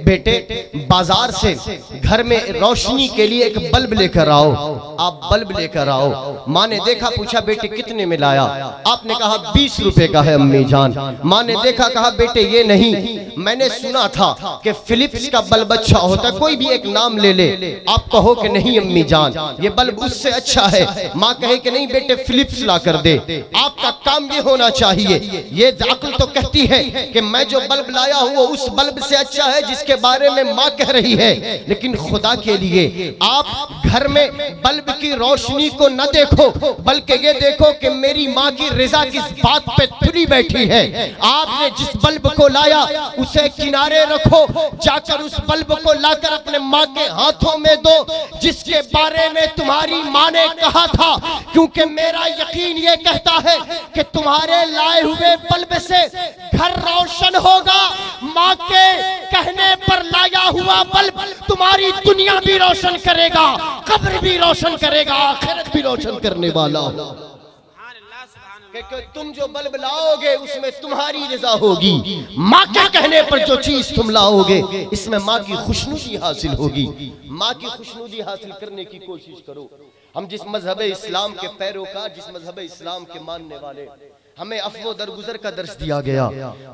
बेटे बाजार से घर में रोशनी के लिए एक बल्ब लेकर आओ, आप बल्ब लेकर आओ। माँ ने देखा, पूछा बेटे कितने में लाया? आपने कहा 20 रुपए का है अम्मी जान। माँ ने देखा, कहा बेटे ये नहीं, मैंने सुना था कि फिलिप्स का बल्ब अच्छा होता है, कोई भी एक नाम ले ले। आप कहो कि नहीं अम्मी जान ये बल्ब उससे अच्छा है। माँ कहे कि नहीं बेटे फिलिप्स ला कर दे। आपका काम ये होना चाहिए, ये अक्ल तो कहती है कि मैं जो बल्ब लाया हूँ वो उस बल्ब से अच्छा है जिसके बारे में माँ कह रही है। लेकिन खुदा के लिए आप घर में बल्ब की रोशनी को न देखो, बल्कि ये देखो कि मेरी माँ की रज़ा किस बात पे तुली बैठी है। आपने जिस बल्ब को लाया उसे किनारे रखो, जाकर उस बल्ब को लाकर अपने माँ के हाथों में दो जिसके बारे में तुम्हारी माँ ने कहा था, क्योंकि मेरा यकीन ये कहता है कि तुम्हारे लाए हुए बल्ब से घर रोशन होगा। माँ के कहने पर लाया हुआ बल्ब तुम्हारी दुनिया भी रोशन करेगा, कब्र भी रोशन करेगा, आखिरत भी रोशन करने वाला। कि तुम जो बल्ब लाओगे उसमें तुम्हारी रज़ा होगी, माँ के कहने पर जो चीज तुम लाओगे इसमें माँ की खुशनुदी हासिल होगी। माँ की खुशनुदी हासिल करने की कोशिश करो। हम जिस मजहब इस्लाम के पैरोकार, जिस मजहब इस्लाम के मानने वाले, हमें अफ़्व दरगुजर का दर्स दिया गया,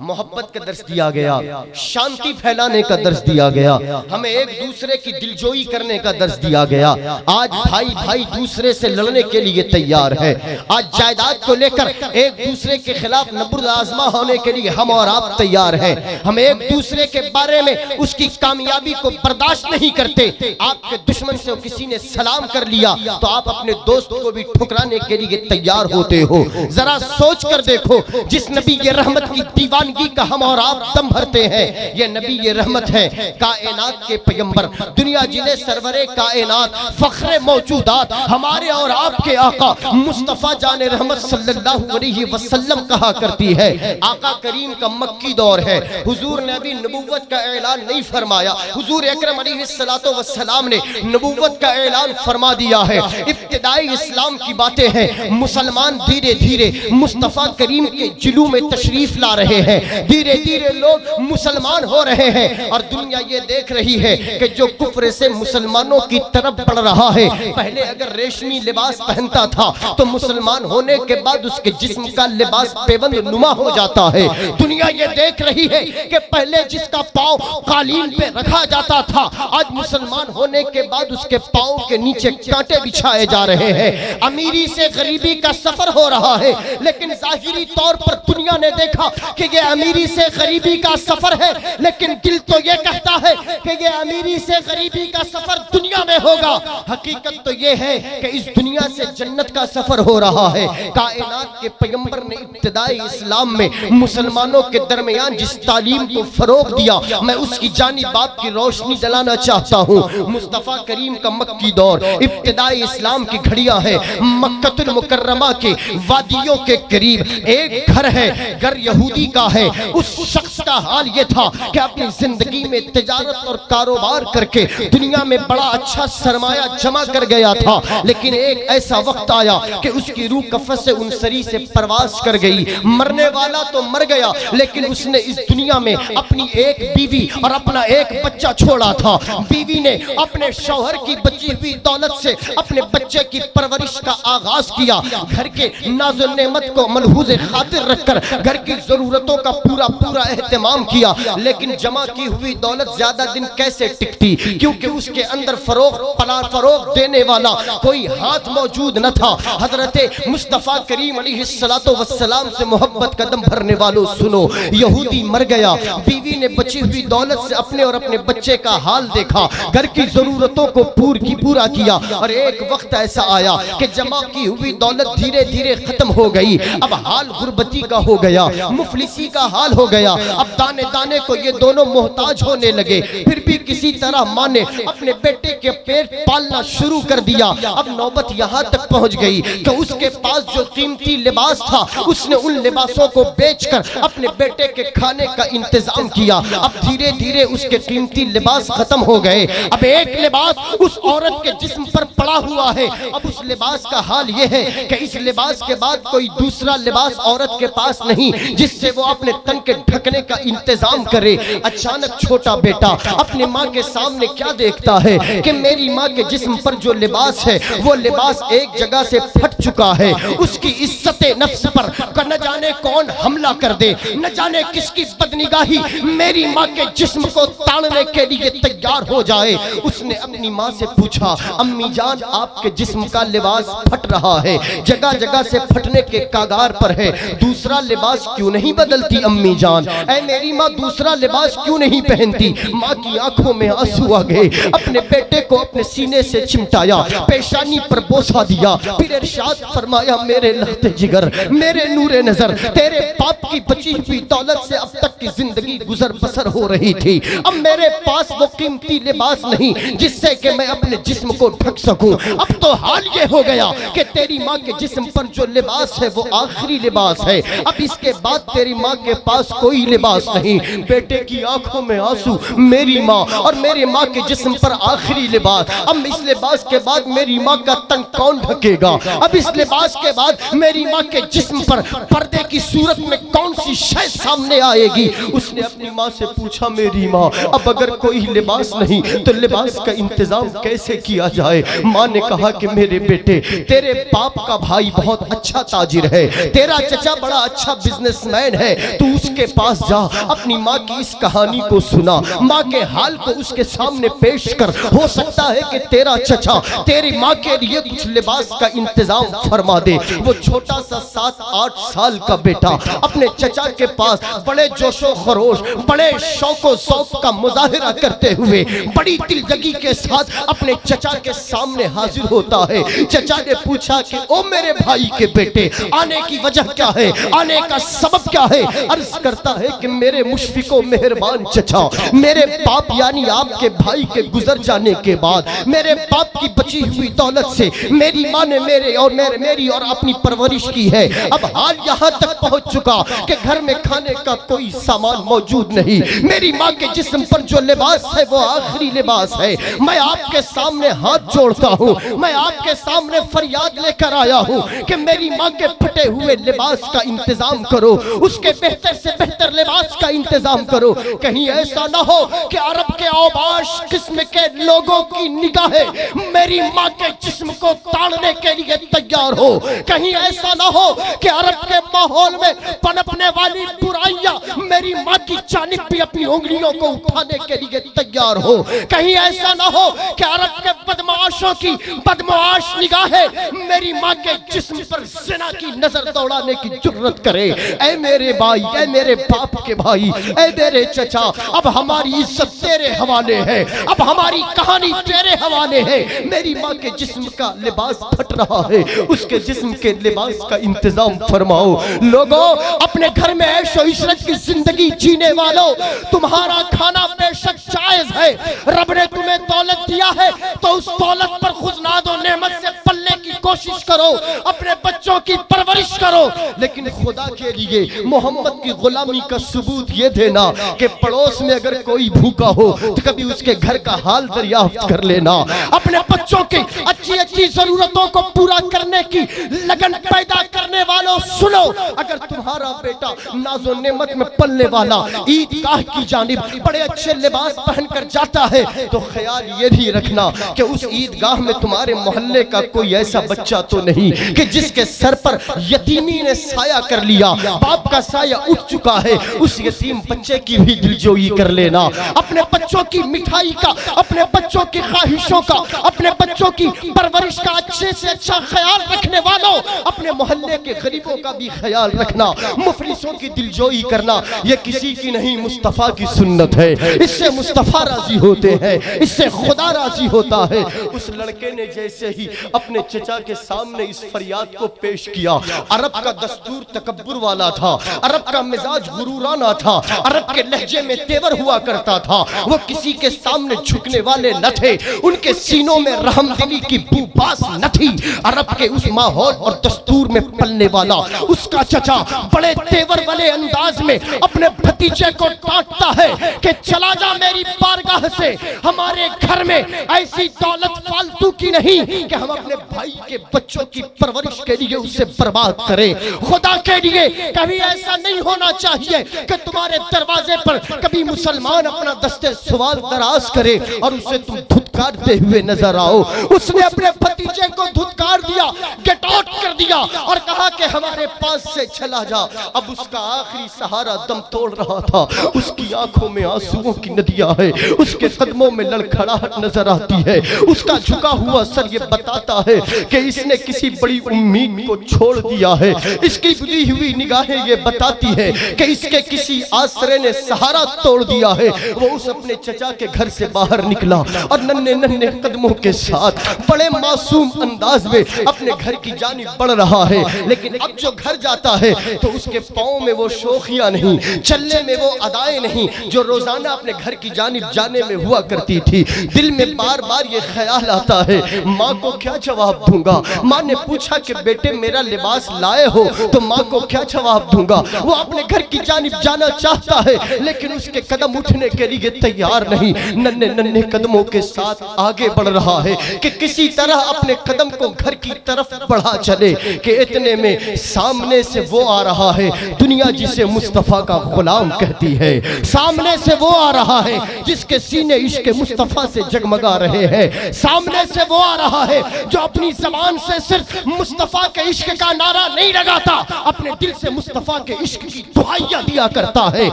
मोहब्बत का दर्स दिया गया, शांति फैलाने का दर्स दिया गया, हमें एक दूसरे की दिलजोई करने का दर्स दिया गया। आज भाई भाई दूसरे से लड़ने के लिए तैयार है। आज जायदाद को लेकर एक दूसरे के खिलाफ नबुर्द आजमा होने के लिए हम और आप तैयार हैं। हम एक दूसरे के बारे में उसकी कामयाबी को बर्दाश्त नहीं करते। आपके दुश्मन से किसी ने सलाम कर लिया तो आप अपने दोस्त को भी ठुकराने के लिए तैयार होते हो। जरा सोच कर देखो, जिस नबी ये रहमत की दीवानगी का हम और आप दम भरते हैं, ये नबी ये रहमत है, कायनात के पैगंबर, दुनिया जिन्हें सरवरे कायनात, फख्रे मौजूदात, हमारे और आपके आका मुस्तफा जाने रहमत सल्लल्लाहु अलैहि वसल्लम कहा करती है। आका करीम का मक्की दौर है, हुजूर ने अभी नबुव्वत का ऐलान नहीं फरमाया। हुजूर अकरम अलैहिस्सलातु वस्सलाम ने नबुव्वत का ऐलान फरमा दिया है। इब्तिदाई इस्लाम की बातें हैं। मुसलमान धीरे धीरे मुस्तफा करीम के जिलू में तशरीफ ला रहे हैं, धीरे धीरे लोग मुसलमान हो रहे हैं और दुनिया ये देख रही है कि जो कुफ्र से मुसलमानों की तरफ बढ़ रहा है। पहले अगर रेशमी लिबास पहनता था तो मुसलमान होने के बाद उसके जिस्म का लिबास पेबंद नुमा हो जाता है। दुनिया ये देख रही है कि पहले जिसका पांव कालीन पे रखा जाता था, आज मुसलमान होने के बाद उसके पांव के नीचे कांटे बिछाए जा रहे हैं। अमीरी से गरीबी का सफर हो रहा है, लेकिन जाहिरी तौर पर दुनिया ने देखा कि ये अमीरी से गरीबी का सफर है, लेकिन दिल तो ये कहता है कि ये अमीरी से गरीबी का सफर दुनिया में होगा। हकीकत तो ये है कि इस दुनिया से जन्नत का सफर हो रहा है। कायनात के पैगंबर ने इब्तिदाई इस्लाम में मुसलमानों के दरमियान जिस तालीम को फरोग दिया, मैं उसकी जानिब बात की रोशनी जलाना चाहता हूँ। मुस्तफा करीम का मक्की दौर, इब्तिदाई इस्लाम की घड़ियां है। मक्कतुल मुकर्रमा के वादियों के करीब एक घर है, घर यहूदी का है। उस शख्स का हाल ये था कि अपनी जिंदगी में तिजारत और कारोबार करके दुनिया में बड़ा अच्छा सरमाया जमा कर गया था, लेकिन एक ऐसा वक्त आया कि उसकी रूह कफस से उनसरी से परवास कर गई। मरने वाला तो मर गया, लेकिन उसने इस दुनिया में अपनी एक बीवी और अपना एक बच्चा छोड़ा था। बीवी ने अपने शौहर की बची हुई दौलत से अपने बच्चे की परवरिश का आगाज किया। घर के नाज़ो नेमत को मलहूज़े खातिर रखकर घर की जरूरतों का पूरा पूरा एहतमाम किया, लेकिन जमा की हुई दौलत ज्यादा दिन कैसे टिकती, क्योंकि उसके अंदर फरोग देने वाला कोई हाथ मौजूद न था। हजरत मुस्तफा करीम अलैहिस्सलातु वस्सलाम से मोहब्बत कदम भरने वालों सुनो, यहूदी मर गया। बीवी ने बची हुई दौलत से अपने और अपने बच्चे का हाल देखा, घर की जरूरतों को पूरा किया, और एक वक्त ऐसा आया कि जमा की हुई दौलत धीरे धीरे खत्म हो गई। अब हाल गुर्बती का हो गया, मुफलिसी का हाल हो गया। अब दाने दाने को ये दोनों मोहताज होने लगे। फिर भी किसी तरह माँ ने अपने बेटे के पेट पालना शुरू कर दिया। अब नौबत यहाँ तक पहुँच गई कि उसके पास जो कीमती लिबास था उसने उन लिबासों को बेचकर अपने बेटे के खाने का इंतजाम किया। अब धीरे धीरे उसके कीमती लिबास खत्म हो गए। अब एक लिबास उस औरत के जिस्म पर पड़ा हुआ है। अब उस लिबास का हाल यह है कि इस लिबास के बाद कोई दूसरा लिबास औरत के पास नहीं जिससे वो अपने तन के ढकने का इंतजाम करे। अचानक छोटा बेटा अपनी माँ के सामने क्या देखता है कि मेरी माँ के जिस्म पर जो लिबास है वो लिबास एक जगह से फट चुका है। उसकी इज्जत नफ्स पर न जाने कौन हमला कर दे, न जाने किसकी बदनिगाही मेरी माँ के जिस्म को ताड़ने के लिए तैयार हो जाए। उसने अपनी माँ से पूछा, अम्मी जान आपके जिस्म का लिबास फट रहा है, जगह जगह से फटने के कागार पर है, दूसरा लिबास क्यों नहीं बदलती अम्मी जान? ऐ मेरी माँ दूसरा लिबास क्यों नहीं पहनती? माँ की आंखों में आंसू आ गए। अपने बेटे को अपने सीने से चिमटाया, पेशानी पर बोसा दिया, फिर इरशाद फरमाया, मेरे लख्ते जिगर, मेरे नूरे नजर, तेरे बाप की बची हुई दौलत से अब तक की जिंदगी गुजर बसर हो रही थी। अब मेरे पास वो कीमती लिबास नहीं जिससे कि मैं अपने जिस्म को ढक सकूं। अब तो हाल ये हो गया कि तेरी माँ के जिस्म पर जो लिबास है वो आखिरी लिबास है। अब इसके बाद तेरी माँ के पास कोई लिबास नहीं। बेटे की आंखों में आंसू, मेरी माँ और मेरी माँ के जिस्म पर आखिरी लिबास। अब इस लिबास के बाद मेरी माँ का तन कौन ढकेगा? अब इस लिबास के बाद मेरी माँ के जिस्म पर पर्दे की सूरत में कौन सी शय सामने आएगी? उसने अपनी माँ से पूछा, मेरी माँ अब अगर कोई लिबास नहीं तो लिबास का इंतजाम कैसे किया जाए? माँ ने कहा कि मेरे बेटे, तेरे बाप का भाई बहुत अच्छा ताजिर है, तेरा चचा बड़ा अच्छा बिजनेसमैन है, तू उसके पास जा, अपनी माँ की इस कहानी को सुना, माँ के हाल को उसके सामने पेश कर। हो सकता है कि तेरा चचा तेरी माँ के लिए कुछ लिबास का इंतजाम फरमा दे। वो छोटा सा 7-8 साल का बेटा अपने चचा के पास बड़े जोशो खरोश, बड़े शौको शौक का मुजाहिरा करते हुए बड़ी दिलजगी के साथ अपने चचा के सामने हाजिर होता है। चचा ने पूछा कि ओ मेरे भाई के बेटे, आने की वजह क्या है, आने का सबब क्या है? अर्ज करता है कि मेरे मुशफिको मेहरबान चचा, मेरे बाप यानी आपके भाई के गुजर जाने के बाद मेरे बाप की बची हुई दौलत से मेरी माँ ने मेरी और अपनी परवरिश की है। अब हाल यहाँ तक पहुँच चुका कि घर में खाने का कोई सामान मौजूद नहीं। मेरी माँ के जिस्म पर जो लिबास है वो आखिरी लिबास है। मैं आपके सामने हाथ जोड़ता हूँ, मैं आपके सामने फरियाद लेकर आया हूँ कि मेरी माँ के फटे हुए लिबास का इंतजाम करो, उसके बेहतर से बेहतर लिबास का इंतजाम करो। कहीं ऐसा ना हो कि अरब के औबाश किस्म के लोगों की निगाहें मेरी माँ के जिस्म को ताड़ने के लिए तैयार हो। कहीं ऐसा ना हो कि अरब के माहौल में पनपने वाली बुराइयां मेरी माँ की जानिब भी अपनी उंगलियों को उठाने के लिए तैयार हो। कहीं ऐसा ना हो कि अरब के बदमाशों की बदमाश निगाहें मेरी माँ के जिस्म पर ज़िना की नजर दौड़ाने की जुर्रत करे। ऐ मेरे भाई, ऐ मेरे बाप के भाई, ऐ मेरे चचा, अब हमारी इज्जत तेरे हवाले है, अब हमारी कहानी तेरे हवाले है। मेरी माँ के जिस्म का लिबास फट रहा है, उसके जिस्म के लिबास का इंतजाम फरमाओ। लोगों, अपने घर में ऐशो इशरत की जिंदगी जीने वालों, तुम्हारा खाना बेशक जायज है, रब ने तुम्हें दौलत दिया है तो उस दौलत पर खुजनाद और नेमत से पलने की कोशिश करो, अपने बच्चों की परवरिश करो, लेकिन खुदा के लिए मोहम्मद की गुलामी का सबूत ये देना कि पड़ोस में अगर कोई भूखा हो तो कभी उसके घर का हाल दरियाफ्त कर लेना। अपने बच्चों की अच्छी अच्छी जरूरतों को पूरा करने की लगन पैदा करने वालों सुनो, अगर तुम्हारा बेटा नाज़ो नेमत में पलने वाला ईदगाह की जानिब बड़े अच्छे लिबास पहनकर जाता है तो ख्याल ये भी रखना कि उस ईदगाह में तुम्हारे मोहल्ले का कोई ऐसा बच्चा तो नहीं कि जिसके सर पर यतीमी ने साया कर लिया, बाप का साया उठ चुका है, उस यतीम बच्चे की भी दिलजोई कर लेना। अपने बच्चों की मिठाई का, अपने बच्चों की ख्वाहिशों का, अपने बच्चों की परवरिश का अच्छे से अच्छा ख्याल रखने वालों, अपने मोहल्ले के गरीबों का भी ख्याल रखना, मुफलिसों की दिलजोई करना। ये किसी की नहीं, मुस्तफ़ा की सुन्नत है। इससे मुस्तफ़ा राजी होते हैं, इससे खुदा राजी होता है। उस लड़के ने जैसे ही अपने चचा के सामने इस फरियाद को पेश किया। अरब का दस्तूर तकब्बुर वाला था, अरब का मिजाज गुरूराना था, अरब के लहजे में तेवर हुआ करता था। वो किसी के सामने झुकने वाले न थे, उनके सीनों में रहमदिली की बूबास न थी। अरब के उस माहौल और दस्तूर में पलने वाला उसका चचा बड़े तेवर वाले अंदाज में अपने भतीजे को डांटता है कि चला जा मेरी बारगाह से, हमारे घर में ऐसी दौलत फालतू की नहीं कि हम अपने भाई के बच्चों की परवरिश के लिए उसे बर्बाद करें। खुदा के लिए कभी ऐसा नहीं होना चाहिए कि तुम्हारे दरवाजे पर कभी मुसलमान अपना दस्ते सवाल दराज करे और उसे तुम धुतकारते हुए नजर आओ। उसने अपने भतीजे को धुतकार दिया, गेट आउट कर दिया और कहा कि हमारे पास से चला जा। अब उसका आखिरी सहारा दम तोड़ रहा था, उसकी आंखों में आंसुओं की नदियां है, उसके कदमों में लड़खड़ाहट नजर आती है, उसका झुका हुआ सर ये बताता है कि इसने किसी बड़ी उम्मीद को छोड़ दिया है। इसकी बुझी हुई निगाहें ये बताती है कि इसके किसी आसरे ने सहारा तोड़ दिया है। वो उस अपने चचा के घर से बाहर निकला और नन्हे नन्हे कदमों के साथ बड़े मासूम अंदाज में अपने घर की जानिब बढ़ रहा है। लेकिन अब जो घर जाता है तो उसके पाँव में वो शोखियां नहीं, चलने में वो अदाएं नहीं जो रोजाना अपने घर की जानिब जाने में हुआ करती थी। दिल में बार बार ये ख्याल आता है, माँ को क्या जवाब दूंगा। माँ ने पूछा कि बेटे मेरा लिबास लाए हो, तो माँ को क्या जवाब दूंगा। वो अपने घर की जानिब जाना चाहता है लेकिन उसके कदम उठने के लिए तैयार नहीं, नन्हे नन्हे कदमों के साथ आगे बढ़ रहा है कि किसी तरह अपने कदम को घर की तरफ बढ़ा चले कि इतने में सामने से वो आ रहा है, दुनिया जिसे मुस्तफा का गुलाम कहती है। सामने से वो आ रहा है जिसके सीने इश्क मुस्तफा से जगमगा रहे हैं। सामने से वो आ रहा है जो अपनी जबान से सिर्फ मुस्तफा के इश्क का नारा नहीं लगाता, अपने दिल से मुस्तफा के इश्क की दुआइयां दिया करता है।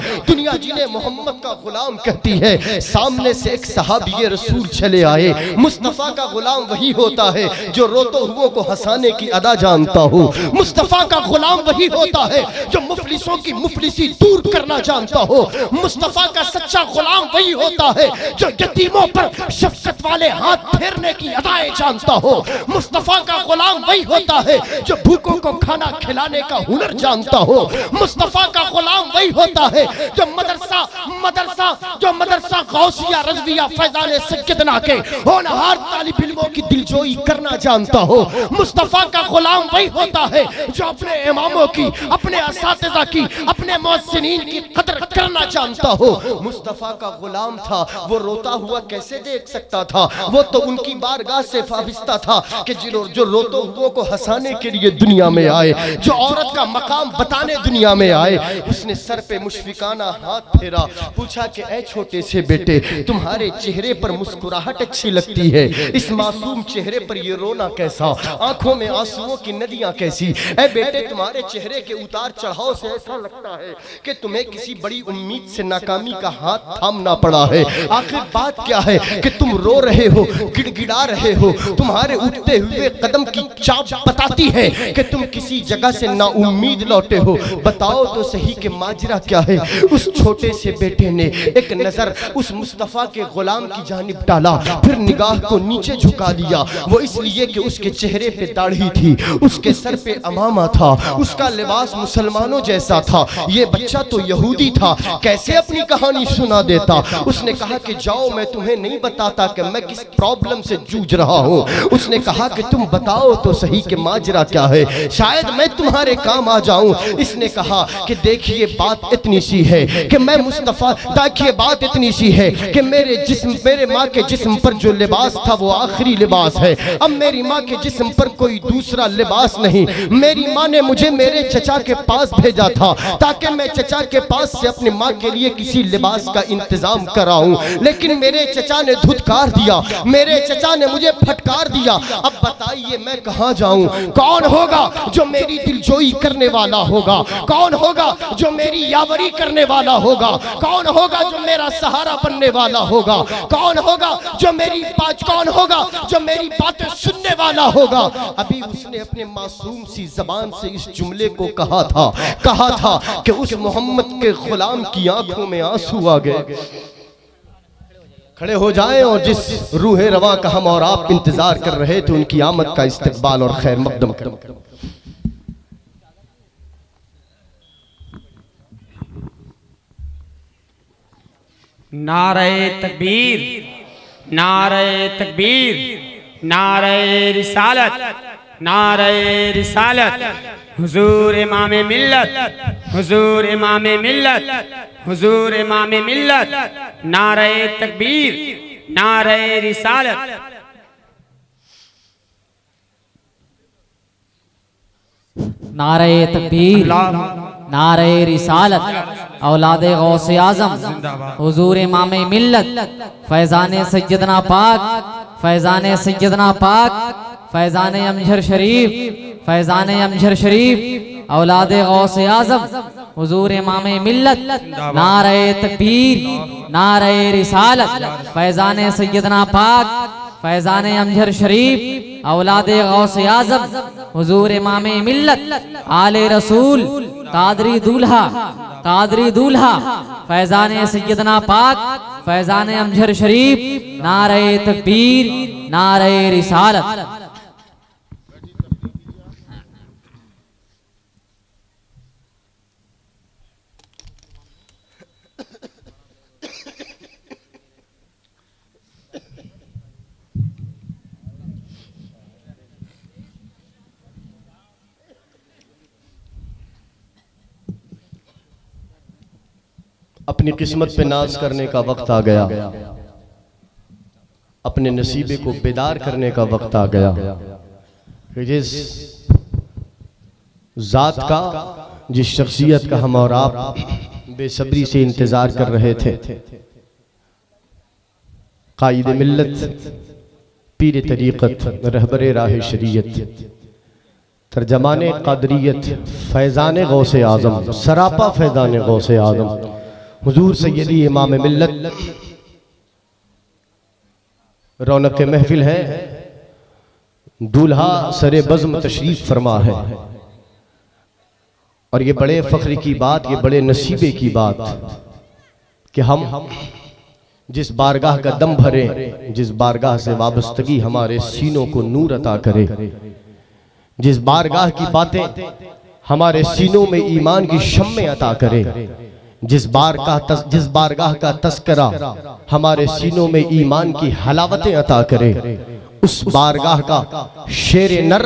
दुनिया जिन्हें मोहम्मद का गुलाम कहती है। सामने से एक सहाबी रसूल चले आए। मुस्तफा का गुलाम वही होता है जो रोते हुओं को हंसाने की अदा जानता हो। मुस्तफा का गुलाम वही होता है जो मुफलिसों की मुफलिसी दूर करना जानता हो। मुस्तफा का सच्चा गुलाम वही होता है जो यतीमों पर शफकत वाले हाथ फेरने की अदाएं जानता हो। मुस्तफा का गुलाम वही होता है जो भूखों को खाना खिलाने का हुनर जानता हो। मुस्तफा का गुलाम वही होता है जो मदरसा गौसिया रज़विया फैज़ान सैयदना के होनहार तालिब इल्मों की दिलजोई करना जानता हो। मुस्तफा का गुलाम वही होता है जो अपने इमामों की, अपने असातिज़ा की, अपने मुअज्जिनीन की कदर करना जानता हो। मुस्तफा का गुलाम था, वो रोता हुआ कैसे देख सकता था। वो तो उनकी बारगाह से वाबिस्ता था कि जो रोते हुओं को हंसाने के लिए दुनिया में आए, जो औरत का मकाम बताने दुनिया में आए। उसने सर पे मुशफिकाना हाथ फेरा, पूछा कि ऐ छोटे से बेटे, तुम्हारे चेहरे पर मुस्कुराहट अच्छी लगती है, इस मासूम चेहरे पर ये रोना कैसा, आंखों में आंसुओं की नदियां कैसी। ऐ बेटे, तुम्हारे चेहरे के उतार चढ़ाव से ऐसा लगता है कि तुम्हें किसी बड़ी उम्मीद से नाकामी का हाथ थामना पड़ा है। आखिर बात क्या है कि तुम रो रहे हो, गिड़गिड़ा रहे हो। तुम्हारे उठते हुए कदम की चाप बताती है कि तुम किसी जगह से ना उम्मीद लौटे हो। बताओ तो सही कि माजरा क्या है। उस छोटे से बेटे ने एक नजर उस मुस्तफा के गुलाम की जानिब डाला, फिर निगाह को नीचे झुका लिया। वो इसलिए कि उसके चेहरे पे दाढ़ी थी, उसके सर पे अमामा था, उसका लिबास मुसलमानों जैसा था। ये बच्चा तो यहूदी था, कैसे अपनी कहानी सुना देता। उसने कहा कि जाओ, मैं तुम्हें नहीं बताता कि मैं किस प्रॉब्लम से जूझ रहा हूँ। उसने कहा कि तुम बताओ तो सही कि माजरा क्या है, शायद मैं तुम्हारे काम आ जाऊं। इसने कहा कि देखिए बात इतनी सी है कि मैं मुस्तफा, देखिए बात इतनी सी है कि मेरे माँ के जिस्म पर जो लिबास था वो आखिरी लिबास है। अब मेरी माँ के जिस्म पर कोई दूसरा लिबास नहीं। मेरी माँ ने मुझे मेरे चचा के पास भेजा था ताकि मैं चचा के पास से अपनी माँ के लिए किसी लिबास का इंतजाम कराऊं, लेकिन मेरे चचा ने धुतकार दिया, मेरे चचा ने मुझे फटकार दिया। अब बताइए मैं कहाँ जाऊं? कौन होगा जो मेरी दिलजोई करने वाला होगा? कौन होगा जो मेरी यावरी करने वाला होगा? कौन होगा जो मेरा सहारा बनने वाला होगा? कौन होगा जो मेरी बातें सुनने वाला होगा? अभी उसने अपने मासूम सी जबान से इस जुमले को कहा था कि उस मोहम्मद के गुलाम की आंखों में आंसू आ गए। खड़े हो जाएं और जिस रूहे रवा का हम और आप इंतजार कर रहे थे उनकी आमद का इस्तकबाल और खैर मकदम करें। नारे तकबीर, नारे तकबीर, नारे रिसालत, नारे रिसालत, हुजूर इमामे मिल्लत, हुजूर इमामे मिल्लत, हुजूर इमामे मिल्लत, नारे तकबीर, नारे रिसालत। नारे तकबीर, नारे रिसालत, औलादे गौसे आजम, हुजूर इमामे मिल्लत, फैजाने सैयदना पाक, फैजाने सैयदना पाक, फैजाने अमजर शरीफ, फैजाने अमजर शरीफ, औलादे गौसे आजम, हुजूर इमामे मिल्लत, नारे तकबीर, नारे रिसालत, फैजाने सैयदना पाक, फैजाने अमजर शरीफ, औलादे गौसे आजम, हुजूर इमामे मिल्लत, आले रसूल, कादरी दूल्हा, कादरी दूल्हा, फैजाने सैयदना पाक, फैजाने अमजर शरीफ, नारे तकबीर, नारे रिसालत। अपनी किस्मत पे नाज करने का वक्त आ गया, अपने नसीबे को बेदार करने का वक्त आ गया। जिस जात का, जिस शख्सियत का हम और आप बेसब्री से इंतजार कर रहे थे, कायदे मिल्लत, पीर तरीक़त, रहबरे राह शरीयत, तर्जमाने क़ादरियत, फैज़ाने गौसे आज़म, सरापा फैज़ाने गौसे आज़म, हुजूर सैयदी इमाम मिल्लत, रौनक महफिल है, दूल्हा सरे बज़्म तशरीफ फरमा है। और ये बड़े फख्र की बात, ये बड़े नसीबे की बात कि हम जिस बारगाह का दम भरे, जिस बारगाह से वाबस्तगी हमारे सीनों को नूर अता करे, जिस बारगाह की बातें हमारे सीनों में ईमान की शम्में अता करे, जिस बारगाह का तस्करा हमारे सीनों में ईमान की हलावतें अता करे, उस बारगाह का शेर नर,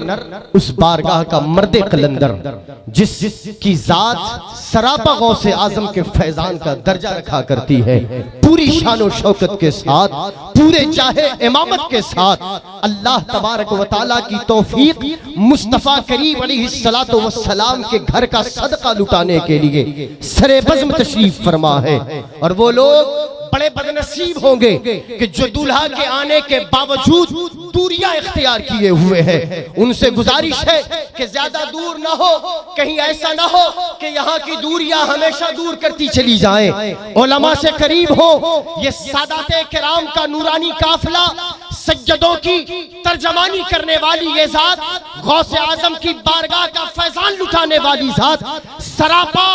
उस बारगाह का मर्दे कलंदर, जिसकी जात सरापा गौसे आजम के फैजान का दर्जा रखा करती है, पूरी शान और शौकत के साथ, पूरे चाहे इमामत के साथ, अल्लाह तबारक व तआला की तौफीक मुस्तफ़ा करीम अलैहिस्सलातु वस्सलाम के घर का सदका लुटाने के लिए सरे बज़्म तशरीफ फरमा है। और वो लोग बड़े बदनसीब होंगे कि जो दूल्हा के आने के बावजूद दूरियां इख्तियार किए हुए हैं। उनसे गुजारिश है कि ज्यादा दूर ना हो, कहीं ऐसा ना हो कि यहाँ की दूरियां हमेशा दूर करती चली जाएं। उलमा से करीब हो, ये सादाते किराम का नूरानी काफिला, सज्जदों की तर्जमानी करने वाली ये जात, गौसे आजम की बारगाह का फैजान लुटाने वाली जात सरापा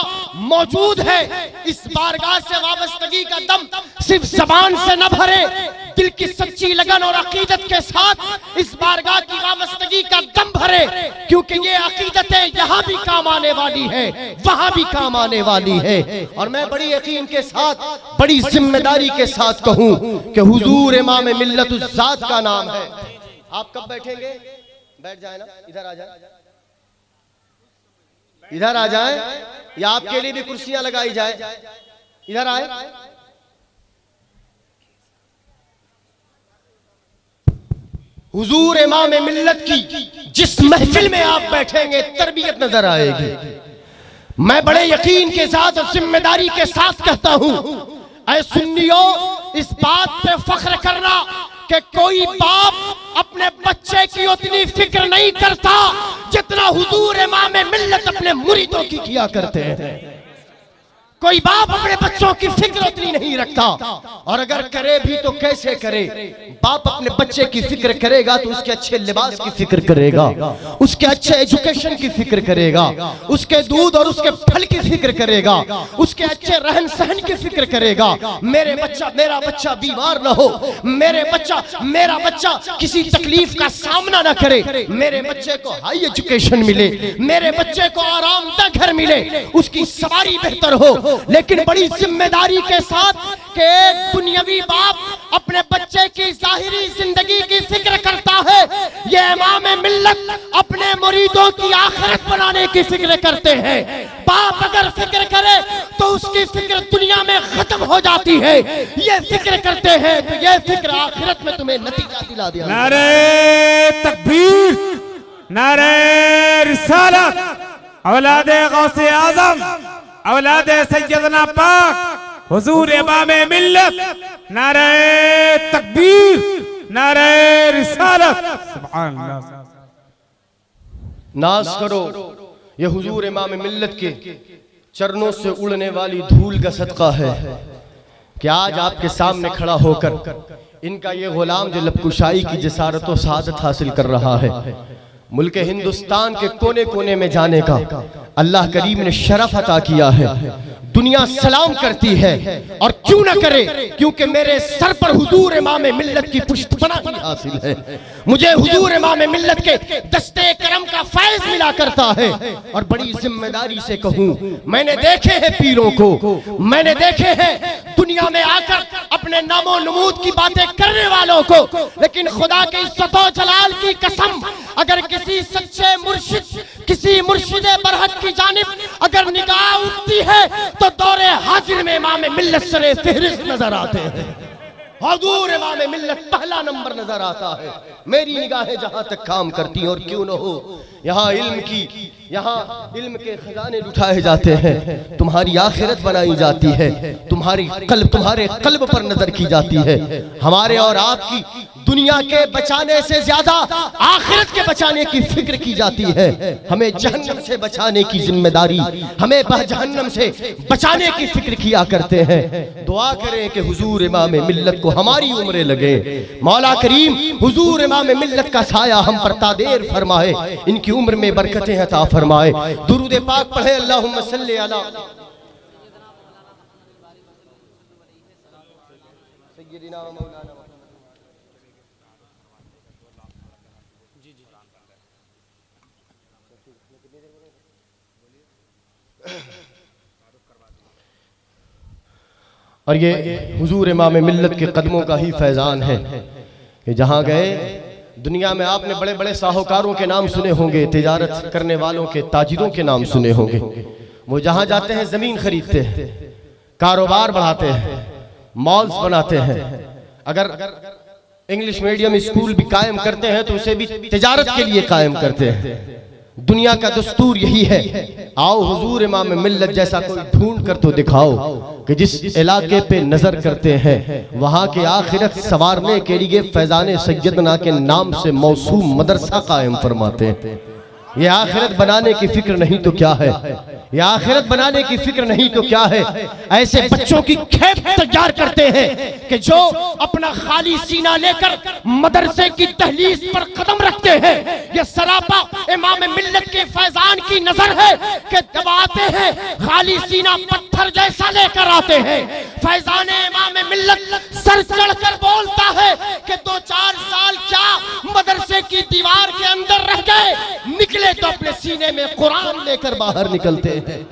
मौजूद है। इस बारगाह से वाबस्तगी का दम सिर्फ जबान से न भरे, दिल की सच्ची लगन और अकीदत के साथ इस बारगाह की वाबस्तगी का दम भरे, क्योंकि ये अकीदतें यहाँ भी काम आने वाली है, वहां भी काम आने वाली है। और मैं बड़ी यकीन के साथ, बड़ी जिम्मेदारी के साथ कहूँ कि हुजूर इमाम मिल्लत उस जात का नाम है। आप कब बैठेंगे? बैठ जाए ना, इधर आ जाए, इधर आ जाए, या आपके लिए भी कुर्सियां लगाई जाए, इधर आए। हुजूर इमाम मिल्लत की जिस महफिल में आप बैठेंगे तरबियत नजर आएगी। मैं बड़े यकीन के साथ और जिम्मेदारी के साथ कहता हूं, ऐ सुन्नियों, इस बात पे फख्र करना कि कोई बाप अपने बच्चे की उतनी फिक्र नहीं करता जितना हुजूर इमाम मिल्लत अपने मुरीदों की किया करते हैं। कोई बाप अपने बच्चों की फिक्र उतनी नहीं रखता, और अगर करे भी तो कैसे करे। बाप अपने बच्चे की फिक्र करेगा तो उसके अच्छे लिबास की फिक्र करेगा, उसके अच्छे एजुकेशन की फिक्र करेगा, उसके दूध और उसके फल की फिक्र करेगा, उसके अच्छे रहन सहन की फिक्र करेगा। मेरा बच्चा बीमार ना हो, मेरा बच्चा किसी तकलीफ का सामना ना करे, मेरे बच्चे को हाई एजुकेशन मिले, मेरे बच्चे को आरामदायक घर मिले, उसकी सवारी बेहतर हो। लेकिन बड़ी जिम्मेदारी के साथ कि एक दुनियावी बाप अपने बच्चे की जाहिरी जिंदगी की फिक्र करता है, ये इमाम मिल्लत अपने मुरीदों की आखिरत बनाने की फिक्र करते हैं। बाप अगर फिक्र करे तो उसकी फिक्र दुनिया में खत्म हो जाती है, ये फिक्र करते हैं तो ये फिक्र आखिरत में तुम्हें नतीजा दिला दिया। नारे तकबीर, नारे रिसालत, औलादे गौसे आजम, औलादे सैयदना पाक, हुजूर इमाम मिल्लत, नारे तकबीर, नारे रिसालत। सुभान अल्लाह। नाज करो ये हुजूर इमाम मिल्लत के चरणों से उड़ने वाली धूल का सदका है कि आज आपके सामने खड़ा होकर इनका ये गुलाम जो लबकुशाई की जसारत और सआदत हासिल कर रहा है, मुल्क हिंदुस्तान के कोने कोने में जाने का अल्लाह करीम ने शरफ अता किया है। दुनिया सलाम करती है, और क्यों ना करे, क्योंकि मेरे सर पर हुजूर इमाम मिल्लत की पुष्पनाही हासिल है। मुझे हुजूर इमाम मिल्लत के दस्ते करम का फैज मिला करता है। और बड़ी जिम्मेदारी से कहूं, मैंने देखे हैं पीरों को, मैंने देखे हैं दुनिया में आकर अपने नामो नमूद की बातें करने वालों को, लेकिन खुदा के इज्जत और जलाल की कसम, अगर किसी सच्चे मुर्शिद, किसी मुर्शिदे बरहक की जानिब अगर निगाह उठती है तो दौरे हाजिर में इमाम मिल्लत सरे फहरिस्त नजर आते हैं। हुजूर इमाम मिल्लत पहला नंबर नजर आता है। मेरी निगाहें जहां तक काम करती हैं, और क्यों न हो, यहाँ इल्म के खजाने उठाए जाते हैं, तुम्हारी आखिरत बनाई जाती है, तुम्हारे कल्ब पर नजर की जाती है। हमारे और आपकी दुनिया के बचाने से ज्यादा आखिरत के बचाने की फिक्र की जाती है। हमें जहन्नम से बचाने की जिम्मेदारी, हमें जहन्नम से बचाने की फिक्र किया करते हैं। दुआ करें कि हुजूर इमाम मिल्लत को हमारी उम्रें लगे, मौला करीम हुजूर इमाम मिल्लत का साया हम पर तादेर फरमाए, इनकी उम्र में बरकतें अता फरमाए। दुरूद पाक पढ़े, अल्लाहुम्मा सल्ली अला सय्यिदिना व मौलाना। और ये हुजूर इमाम मिल्लत के कदमों का ही फैजान है कि जहाँ गए दुनिया में आपने बड़े बड़े साहूकारों के नाम सुने होंगे, तिजारत करने वालों के, ताजिरों के नाम सुने होंगे। वो जहाँ जाते हैं जमीन खरीदते हैं, कारोबार बढ़ाते हैं, मॉल्स बनाते हैं। अगर इंग्लिश मीडियम स्कूल भी कायम करते हैं तो उसे भी तिजारत के लिए कायम करते हैं। दुनिया का दस्तूर यही है। आओ हुजूर इमाम मिल्लत जैसा कोई ढूंढ कर तो दिखाओ कि जिस इलाके पे नजर करते हैं वहां के आखिरत संवारने के लिए फैजान सैयदना के नाम से मौसूम मदरसा कायम फरमाते हैं। ये आखिरत बनाने की फिक्र नहीं तो क्या है, ये आखिरत बनाने की फिक्र नहीं तो क्या है। ऐसे बच्चों की खेप तैयार करते हैं कि जो अपना खाली सीना लेकर मदरसे की दहलीज पर कदम रखते हैं। ये सरापा इमाम मिल्लत के फैजान की नजर है कि जब आते हैं खाली सीना पत्थर जैसा लेकर आते हैं। फैजान इमाम मिल्लत सर चढ़कर बोलता है कि 2-4 साल क्या मदरसे की दीवार के अंदर रह गए, निकले तो अपने सीने में कुरान लेकर बाहर निकलते हैं।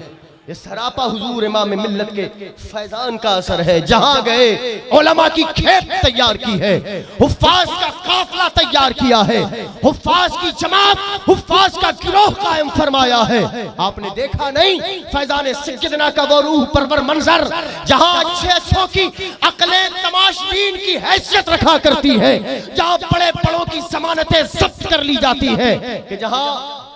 ये सरापा हुजूर इमाम मिल्लत के फैजान का असर है। जहां गए उलमा की खेप तैयार की है, हुफ्फाज का काफिला तैयार किया है, हुफ्फाज की जमात, हुफ्फाज का गिरोह कायम फरमाया है। आपने देखा नहीं फैजान सैयदना का वो रूह परवर मंजर जहां अच्छों की अकलें तमाशबीन की हैसियत रखा करती है, जहां बड़े बड़ों की जमानतें जब्त कर ली जाती है, कि जहां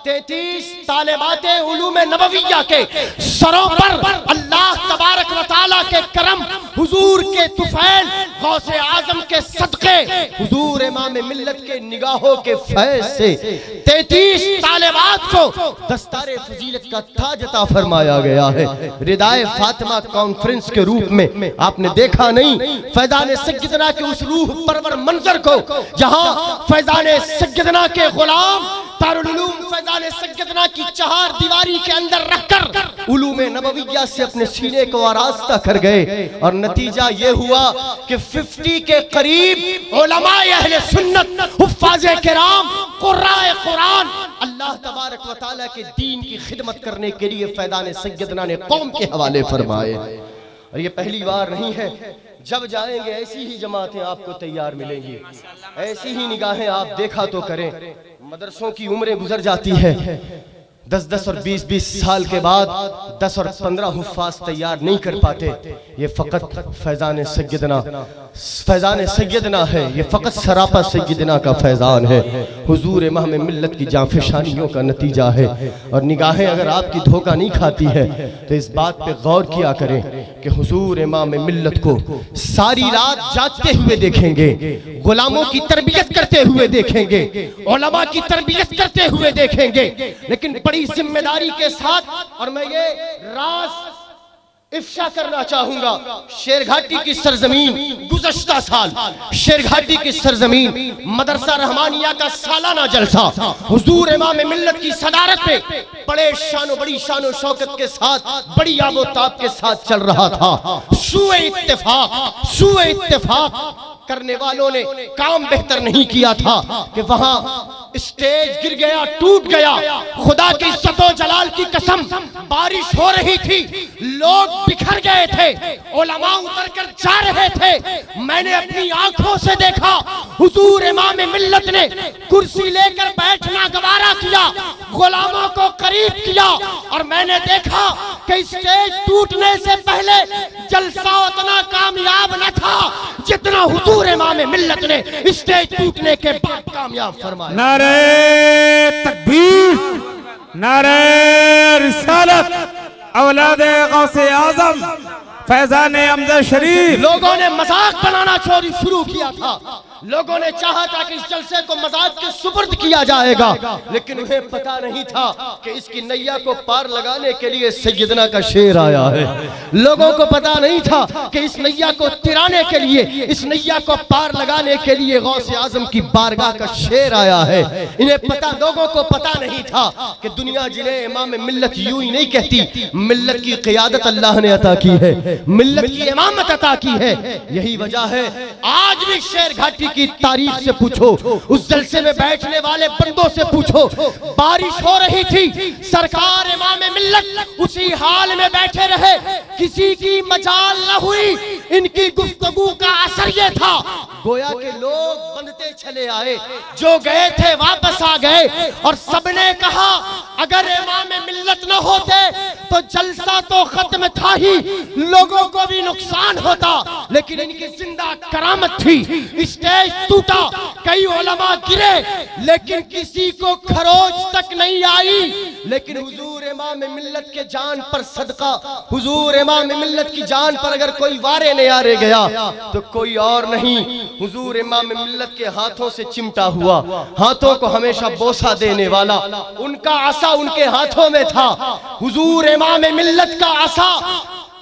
33 तालिबाते उलूम नबविया के सरों पर अल्लाह तबारक व तआला के करम, हुजूर के तुफैल गौसे आजम के सदके, हुजूर इमाम मिल्लत के निगाहों के फैज़ से 33 तालिबात को दस्तारे फजीलत का ताज अता फरमाया गया है। रिदाए फातिमा कॉन्फ्रेंस के रूप में आपने देखा नहीं, फैजान सैयदना के उस रूह परवर मंजर को, जहां फैजान सैयदना के गुलाम दारुल उलूम फैजान सैयदना की चार दीवारी के अंदर रखकर उलूम नबविया से अपने सीने को आरास्ता कर गए, और नतीजा ये हुआ कि 50 के करीब उलमाए अहले सुन्नत, हुफ्फाज़े किराम, कुर्राए कुरान अल्लाह तबारक व तआला के दीन की खिदमत करने के लिए फैजान सैयदना ने कौम के हवाले फरमाए। और ये पहली बार नहीं है, जब जाएंगे ऐसी ही जमातें आपको तैयार मिलेंगी, ऐसी ही निगाहें आप देखा तो करें। मदरसों की उम्रें गुजर जाती है, 10-10 और 20-20 साल के बाद 10 और 15 हुफ्फाज तैयार नहीं कर पाते। ये फ़कत फैज़ान सैयदना है, ये फ़कत सरापा सैयदना का फैज़ान है, हुजूर इमाम मिल्लत की जांफशानियों का नतीजा है। और निगाहें अगर आपकी धोखा नहीं खाती है तो इस बात पे गौर किया करें कि हुजूर इमाम मिल्लत को सारी रात जागते हुए देखेंगे, गुलामों की तरबियत करते हुए देखेंगे, उलमा की तरबियत करते हुए देखेंगे, लेकिन बड़ी जिम्मेदारी के साथ। और मैं ये राज इफ्शा करना चाहूंगा, शेरघाटी की सरजमीन गुज़श्ता साल शेरघाटी की सरजमीन मदरसा रहमानिया का सालाना जलसा हुजूर इमाम मिल्लत की सदारत में बड़ी शानो शौकत के साथ, बड़ी आबोताब के साथ चल रहा था। सूए इत्तेफाक करने वालों ने काम बेहतर नहीं किया था कि वहां स्टेज गिर गया, टूट गया। खुदा की इज्जतो जलाल की कसम, बारिश हो रही थी, लोग बिखर गए थे, उलमा उतर कर जा रहे थे। मैंने अपनी आंखों से देखा, हुजूर इमाम मिल्लत ने कुर्सी लेकर बैठना गवारा किया, गुलामों को करीब किया, और मैंने देखा कि स्टेज टूटने से पहले जलसा उतना कामयाब न था जितना हुजूर इमाम मिल्लत ने स्टेज टूटने के बाद कामयाब फरमाया। नारे तकबीर, नारे रिसालत, औलादे गौसे आजम फैजान अमजद शरीफ। लोगों ने मजाक बनाना शुरू किया था, लोगों ने चाहा था कि इस जलसे को मजाक के सुपुर्द किया जाएगा, लेकिन उन्हें पता नहीं था कि इसकी नैया को पार लगाने के लिए सैयदना का शेर आया है। लोगों को पता नहीं था कि इस नैया को तिराने के लिए, इस नैया को पार लगाने के लिए गौसे आजम की बारगाह का शेर आया है। लोगों को पता नहीं था कि दुनिया जिन्हें इमाम मिल्लत यूं ही नहीं कहती, मिल्लत की क़ियादत अल्लाह ने अता की है, मिल्लत की इमामत अता की है। यही वजह है, आज भी शेरघाटी की तारीख से पूछो, उस जलसे में बैठने वाले बंदों से पूछो, बारिश हो रही थी, सरकार इमाम मिल्लत उसी हाल में बैठे रहे, किसी की मजाल न हुई। इनकी गुफ्तगू का असर ये था, गोया के लोग बनते चले आए, जो गए थे वापस आ गए, और सबने कहा अगर इमाम मिल्लत न होते तो जलसा तो खत्म था ही, लोगों को भी नुकसान होता, लेकिन इनकी जिंदा करामत थी। स्टेज टूटा, कई उलमा गिरे, लेकिन किसी को खरोच तक नहीं आई। लेकिन हुजूर इमाम मिल्लत के जान पर सदका, हुजूर इमाम मिल्लत की जान पर अगर कोई वारे नियारे गया तो कोई और नहीं, हुजूर इमाम मिल्लत के हाथों से चिमटा हुआ, हाथों को हमेशा बोसा देने वाला, उनका आसा उनके हाथों में था। हुजूर इमाम मिल्लत का आसा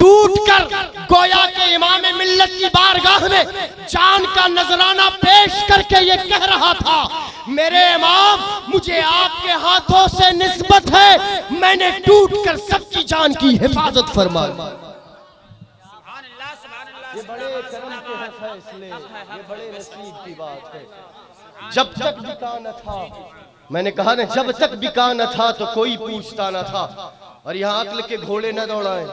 टूटकर गोया के इमाम मिल्लत की बारगाह में जान का नजराना पेश करके ये कह रहा था, मेरे इमाम, मुझे आपके हाथों से निस्बत है, मैंने टूटकर सबकी जान की हिफाजत फरमाई। ये बड़े करम के फैसले, ये बड़े नसीब की बात है। जब तक बिका न था, मैंने कहा ना, जब तक बिका न था तो कोई पूछता न था। और यहाँ अक्ल के घोड़े न दौड़ाएं,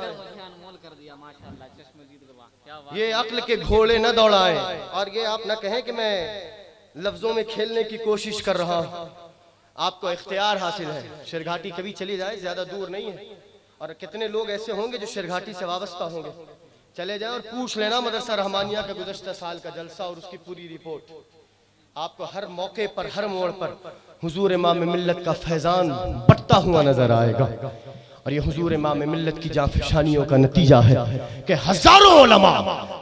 ये अक्ल के घोड़े न दौड़ाएं। और ये आप न कहें कि मैं लफ्जों में खेलने की कोशिश कर रहा हूं, आपको इख्तियार हासिल है। शेरघाटी कभी चली जाए, ज्यादा दूर नहीं है, और कितने लोग ऐसे होंगे जो शेरघाटी से वाबस्ता होंगे, चले जाए और पूछ लेना मदरसा रहमानिया का गुज़श्ता साल का जलसा और उसकी पूरी रिपोर्ट। आपको हर मौके पर, हर मोड़ पर हुजूर इमाम मिल्लत का फैजान बढ़ता हुआ नजर आएगा। और ये हुजूर इमाम मिल्लत की जांफशानियों का नतीजा है कि हजारों उलमा,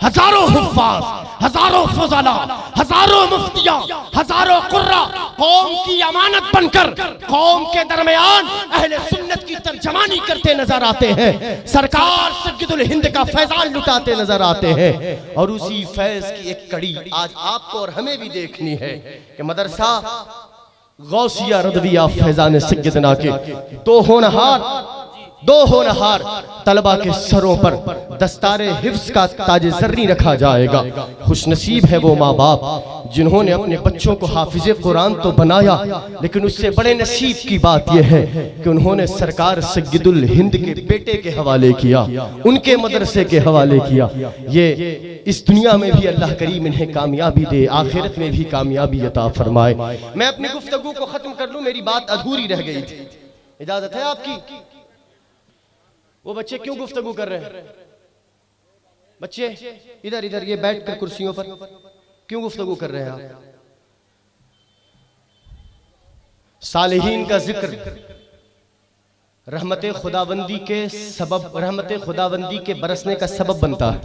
हजारों हुफ्फाज, हजारों फुज़ला, हजारों मुफ्तियां, हजारों कुर्रा कौम की अमानत बनकर कौम के दरमियान अहले सुन्नत की तर्जमानी करते नजर आते हैं। सरकार सय्यदुल हिंद का फैजान लुटाते नजर आते हैं। और उसी फैज की एक कड़ी आज आपको और हमें भी देखनी है कि मदरसा गौसिया रदविया फैजान सय्यदना के दो होनहार तलबा के सरों पर दस्तारे हिफ्ज का ताज जर्री रखा जाएगा। खुशनसीब है वो माँ बाप जिन्होंने अपने बच्चों को हाफिज़े कुरान तो बनाया, लेकिन उससे बड़े नसीब की बात यह है कि उन्होंने सरकार सय्यदुल हिंद के बेटे के हवाले किया, उनके मदरसे के हवाले किया। ये इस दुनिया में भी अल्लाह करीम इन्हें कामयाबी दे, आखिरत में भी कामयाबी अता फरमाए। मैं अपनी गुफ्तगू को खत्म कर लूं, मेरी बात अधूरी रह गई थी, इजाजत है आपकी? वो बच्चे क्यों गुफ्तगू कर रहे हैं? बच्चे इधर इधर ये बैठ कर कुर्सियों पर क्यों गुफ्तगू कर रहे हैं आप? सालिहीन का जिक्र रहमत खुदाबंदी के सबब, रहमत खुदाबंदी के बरसने का सबब बनता है।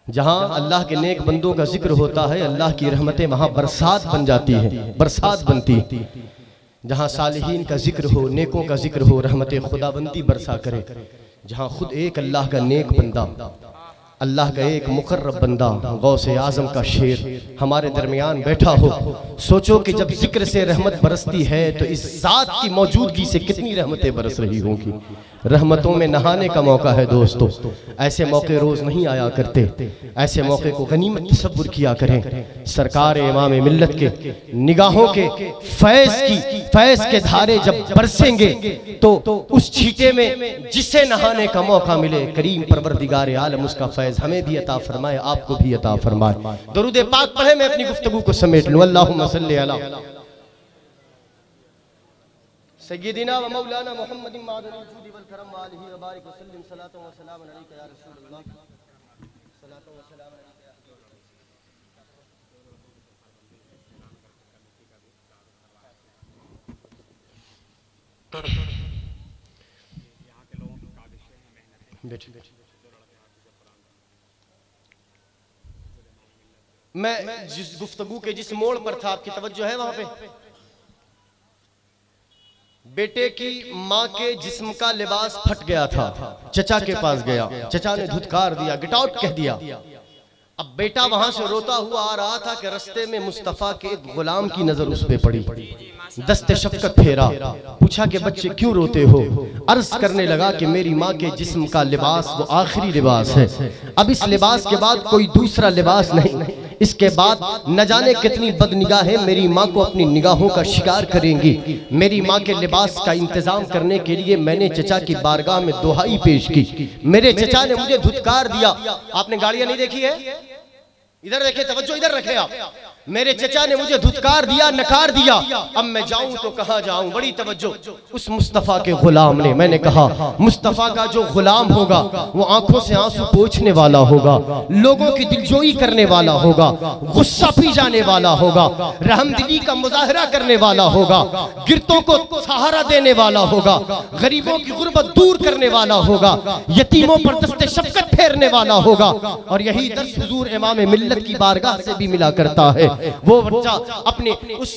जहां अल्लाह के नेक बंदों का जिक्र होता है, अल्लाह की रहमतें वहां बरसात बन जाती है, बरसात बनती है। जहां सालिहीन का जिक्र हो, नेकों का जिक्र हो, रहमत खुदाबंदी बरसा करे। जहां खुद एक अल्लाह का नेक बंदा, अल्लाह का एक मुकर्रब बंदा, गौसे आजम का शेर हमारे दरमियान बैठा हो, सोचो कि जब जिक्र से रहमत बरसती है तो इस जात की मौजूदगी से कितनी रहमतें बरस रही होंगी। रहमतों में नहाने का मौका है दोस्तों, ऐसे मौके रोज नहीं आया करते, ऐसे मौके को गनीमत तसव्वुर किया करें। सरकार इमाम मिल्लत के निगाहों के फैज के धारे जब बरसेंगे तो उस छींटे में जिसे नहाने का मौका मिले, करीम परवरदिगार आलम उसका फैज हमें भी अता फरमाए, आपको भी अता फरमाए। दरूद पाक पढ़े, मैं अपनी गुफ्तगू को समेट लूं। अल्लाहुम्मा सल्ली अला सय्यदिना व मौलाना मुहम्मदिन मादुल वजूदी वल करम व आलिहि व बारिक व सल्लिम सलातो व सलाम अलैका या रसूलल्लाह, सलातो व सलाम अलैका या मैं जिस गुफ्तगू के जिस मोड़ पर था, आपकी तवज्जो है वहां पे? बेटे की माँ के जिस्म का लिबास फट गया था, चचा के पास गया, चचा ने धुतकार दिया, गेट आउट कह दिया। अब बेटा वहां से रोता हुआ आ रहा था कि रास्ते में मुस्तफा के एक गुलाम की नजर उस पे पड़ी, दस्ते शफकत फेरा, पूछा कि बच्चे क्यों रोते हो? अर्ज करने लगा कि मेरी माँ के जिस्म का लिबास वो आखिरी लिबास है, अब इस लिबास के बाद कोई दूसरा लिबास नहीं, इसके बाद न जाने कितनी बदनिगाहें मेरी माँ को अपनी निगाहों का शिकार करेंगी। मेरी माँ के लिबास का इंतजाम करने के लिए मैंने चचा की बारगाह में दुहाई पेश की, मेरे चचा ने मुझे धुतकार दिया। आपने गाड़ियां नहीं देखी है? इधर देखे, तवज्जो इधर रखे आप। मेरे चचा ने मुझे धुतकार दिया, नकार दिया, अब मैं जाऊं तो कहां जाऊं? बड़ी तवज्जो। उस मुस्तफा के गुलाम ने, मैंने कहा मुस्तफा का जो गुलाम होगा वो आंखों से आंसू पोंछने वाला होगा, लोगों की दिलजोई करने वाला होगा, गुस्सा पी जाने वाला होगा, रहमदिली का मुजाहरा करने वाला होगा, गिरतों को सहारा देने वाला होगा, गरीबों की गुर्बत दूर करने वाला होगा, यतीमों पर दस्ते शफकत फेरने वाला होगा। और यही दर्स हुजूर इमाम मिल्लत की बारगाह से भी मिला करता है। वो बच्चा अपने उस